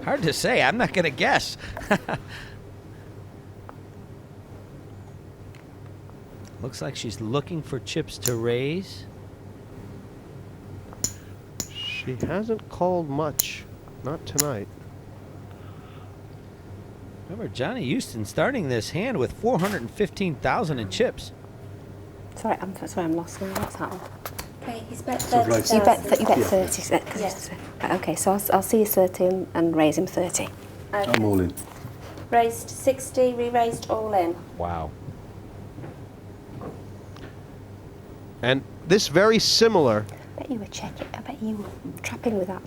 hard to say. I'm not going to guess. Looks like she's looking for chips to raise. She hasn't called much. Not tonight. Remember, Johnny Hewston starting this hand with 415,000 in chips. Sorry, I'm lost now. What's that one? Okay, he's bet You 30,000. bet 30. Yes. Okay, so I'll see you 30 and raise him 30. Okay. I'm all in. Raised 60, re-raised all in. Wow. And this very similar. I bet you were checking. I bet you were trapping with that.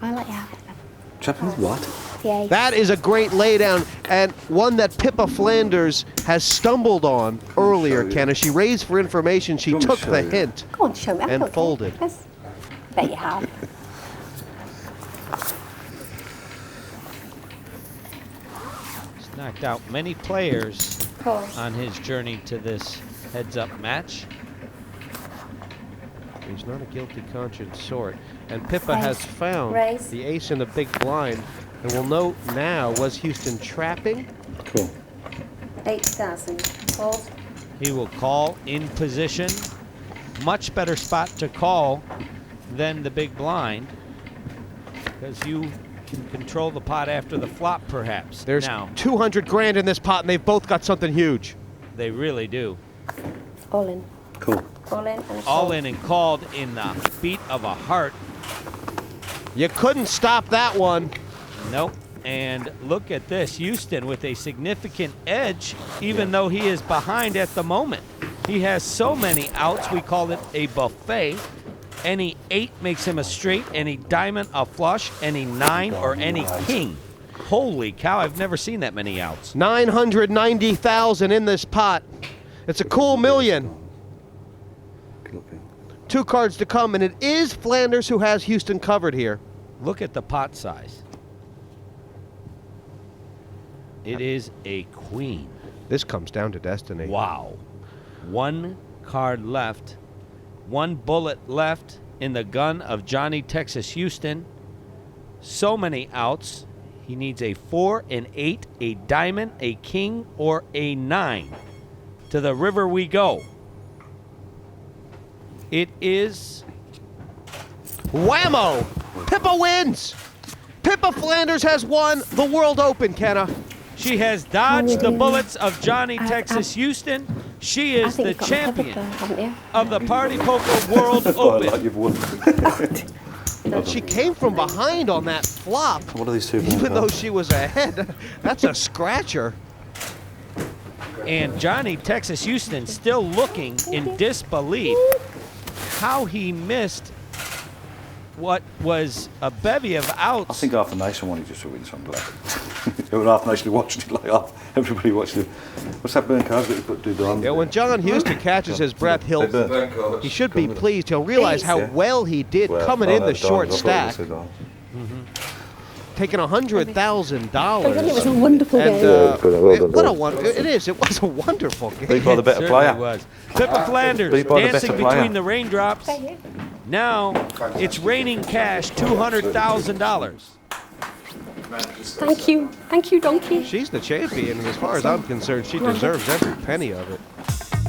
I'll let you have it then. Trapping with what? The ace. That is a great laydown, and one that Pippa Flanders has stumbled on earlier, Kenna. She raised for information. She took the hint Go on, show me. and folded. Yes. I bet you have. He's knocked out many players Course. on his journey to this heads-up match. He's not a guilty conscience sort. And Pippa Raise. has found Raise. the ace in the big blind. And we'll note now, was Hewston trapping? Cool. 8,000. Fold. He will call in position. Much better spot to call than the big blind, because you can control the pot after the flop, perhaps. There's now 200 grand in this pot, and they've both got something huge. they really do. All in. Cool. All in and a All fold. in and called in the beat of a heart. You couldn't stop that one. Nope. And look at this, Hewston with a significant edge, even though he is behind at the moment. He has so many outs, we call it a buffet. Any 8 makes him a straight, any diamond a flush, any 9 or any king. Holy cow, I've never seen that many outs. 990,000 in this pot. It's a cool million. 2 cards to come, and it is Flanders who has Hewston covered here. Look at the pot size. It is a queen. This comes down to destiny. Wow. 1 card left. 1 bullet left in the gun of Johnny Texas Hewston. So many outs. He needs a 4, an 8, a diamond, a king, or a 9. To the river we go. It is Whammo! Pippa wins! Pippa Flanders has won the World Open, Kenna. She has dodged the bullets of Johnny Texas Hewston. She is the champion of the Party Poker World Open. She came from behind on that flop. What are these two? Even though she was ahead. That's a scratcher. And Johnny Texas Hewston still looking in disbelief how he missed what was a bevy of outs. I think half the nation wanted just to win some black. Half the nation watching it, like half everybody watching it. What's that burn cards that you put do down? Yeah, when Jon Hewston catches his breath, he should be pleased. He'll realize how well he did coming in the short stack. Taking $100,000. It was a wonderful game. It was a wonderful game. Beat by the better player. Was. Pippa Flanders Beat by the dancing better player. between the raindrops. Now it's raining cash, $200,000. Thank you, Donkey. She's the champion, and as far as I'm concerned, she deserves every penny of it.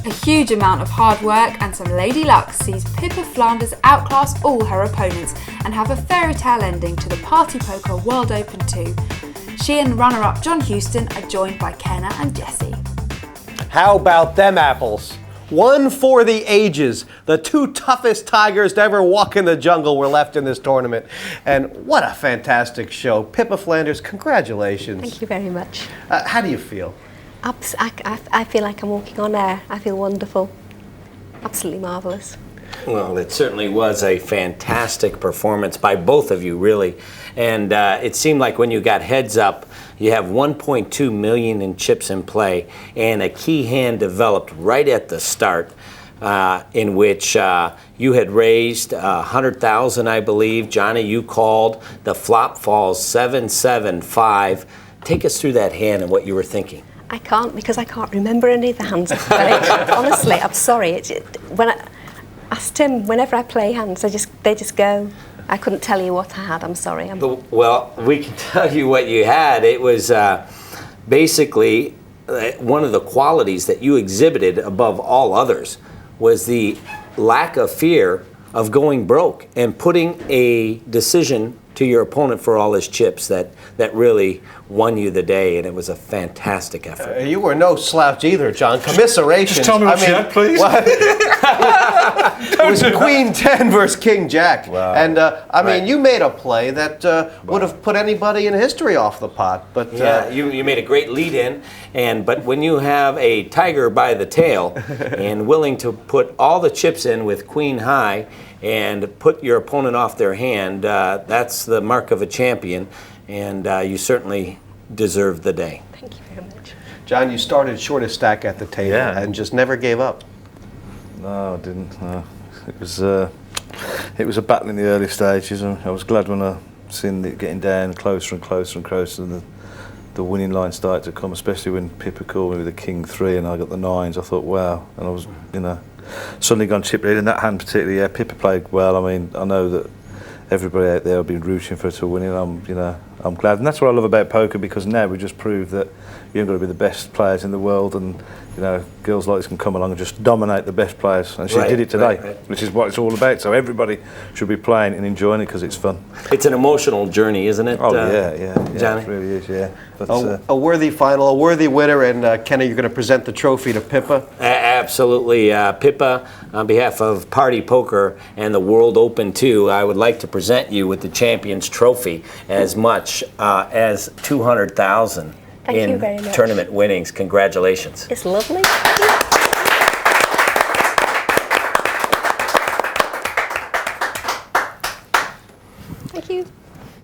A huge amount of hard work and some lady luck sees Pippa Flanders outclass all her opponents and have a fairy tale ending to the Party Poker World Open 2. She and runner-up Jon Hewston are joined by Kenna and Jessie. How about them apples? One for the ages. The 2 toughest tigers to ever walk in the jungle were left in this tournament. And what a fantastic show. Pippa Flanders, congratulations. Thank you very much. How do you feel? I feel like I'm walking on air. I feel wonderful. Absolutely marvellous. Well, it certainly was a fantastic performance by both of you, really. And it seemed like when you got heads up, you have 1.2 million in chips in play, and a key hand developed right at the start, in which you had raised 100,000, I believe. Johnny, you called. The flop falls 7-7-5. Take us through that hand and what you were thinking. I can't, because I can't remember any of the hands I've played. Honestly, I'm sorry. When I asked him, whenever I play hands, they just go. I couldn't tell you what I had. I'm sorry. Well, we can tell you what you had. It was basically one of the qualities that you exhibited above all others was the lack of fear of going broke and putting a decision to your opponent for all his chips that really won you the day, and it was a fantastic effort. You were no slouch either, John. Commiserations. Just tell me what you had, please. It was Queen 10 versus King Jack. Wow. And I mean, you made a play that would have put anybody in history off the pot. But yeah, you made a great lead-in, but when you have a tiger by the tail and willing to put all the chips in with Queen High and put your opponent off their hand, that's the mark of a champion, and you certainly deserved the day. Thank you very much. John, you started shortest stack at the table and just never gave up. No, I didn't. No. It was a battle in the early stages, and I was glad when I seen it getting down closer and closer and closer, and the winning line started to come, especially when Pippa called me with the King 3 and I got the 9s. I thought, wow, and I was, suddenly gone chip lead in that hand particularly. Yeah, Pippa played well. I mean, I know that everybody out there have been rooting for her to win it. I'm glad, and that's what I love about poker, because now we just prove that you haven't got to be the best players in the world, and girls like this can come along and just dominate the best players, and she did it today, which is what it's all about. So everybody should be playing and enjoying it because it's fun. It's an emotional journey, isn't it? Oh yeah, Johnny? It really is. Yeah, but, a worthy final, a worthy winner, and Kenna, you're going to present the trophy to Pippa. Absolutely, Pippa. On behalf of Party Poker and the World Open 2, I would like to present you with the Champions Trophy, as much as $200,000 in tournament winnings. Congratulations. It's lovely. Thank you.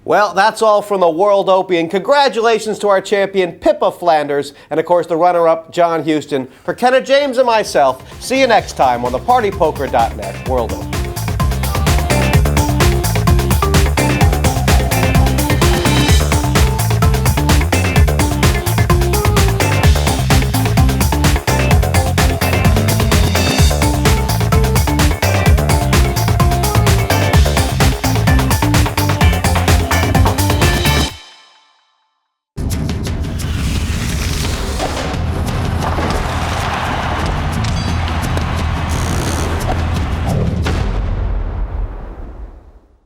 Well, that's all from the World Open. Congratulations to our champion, Pippa Flanders, and of course the runner-up, Jon Hewston. For Kenna James and myself, see you next time on the partypoker.net World Open.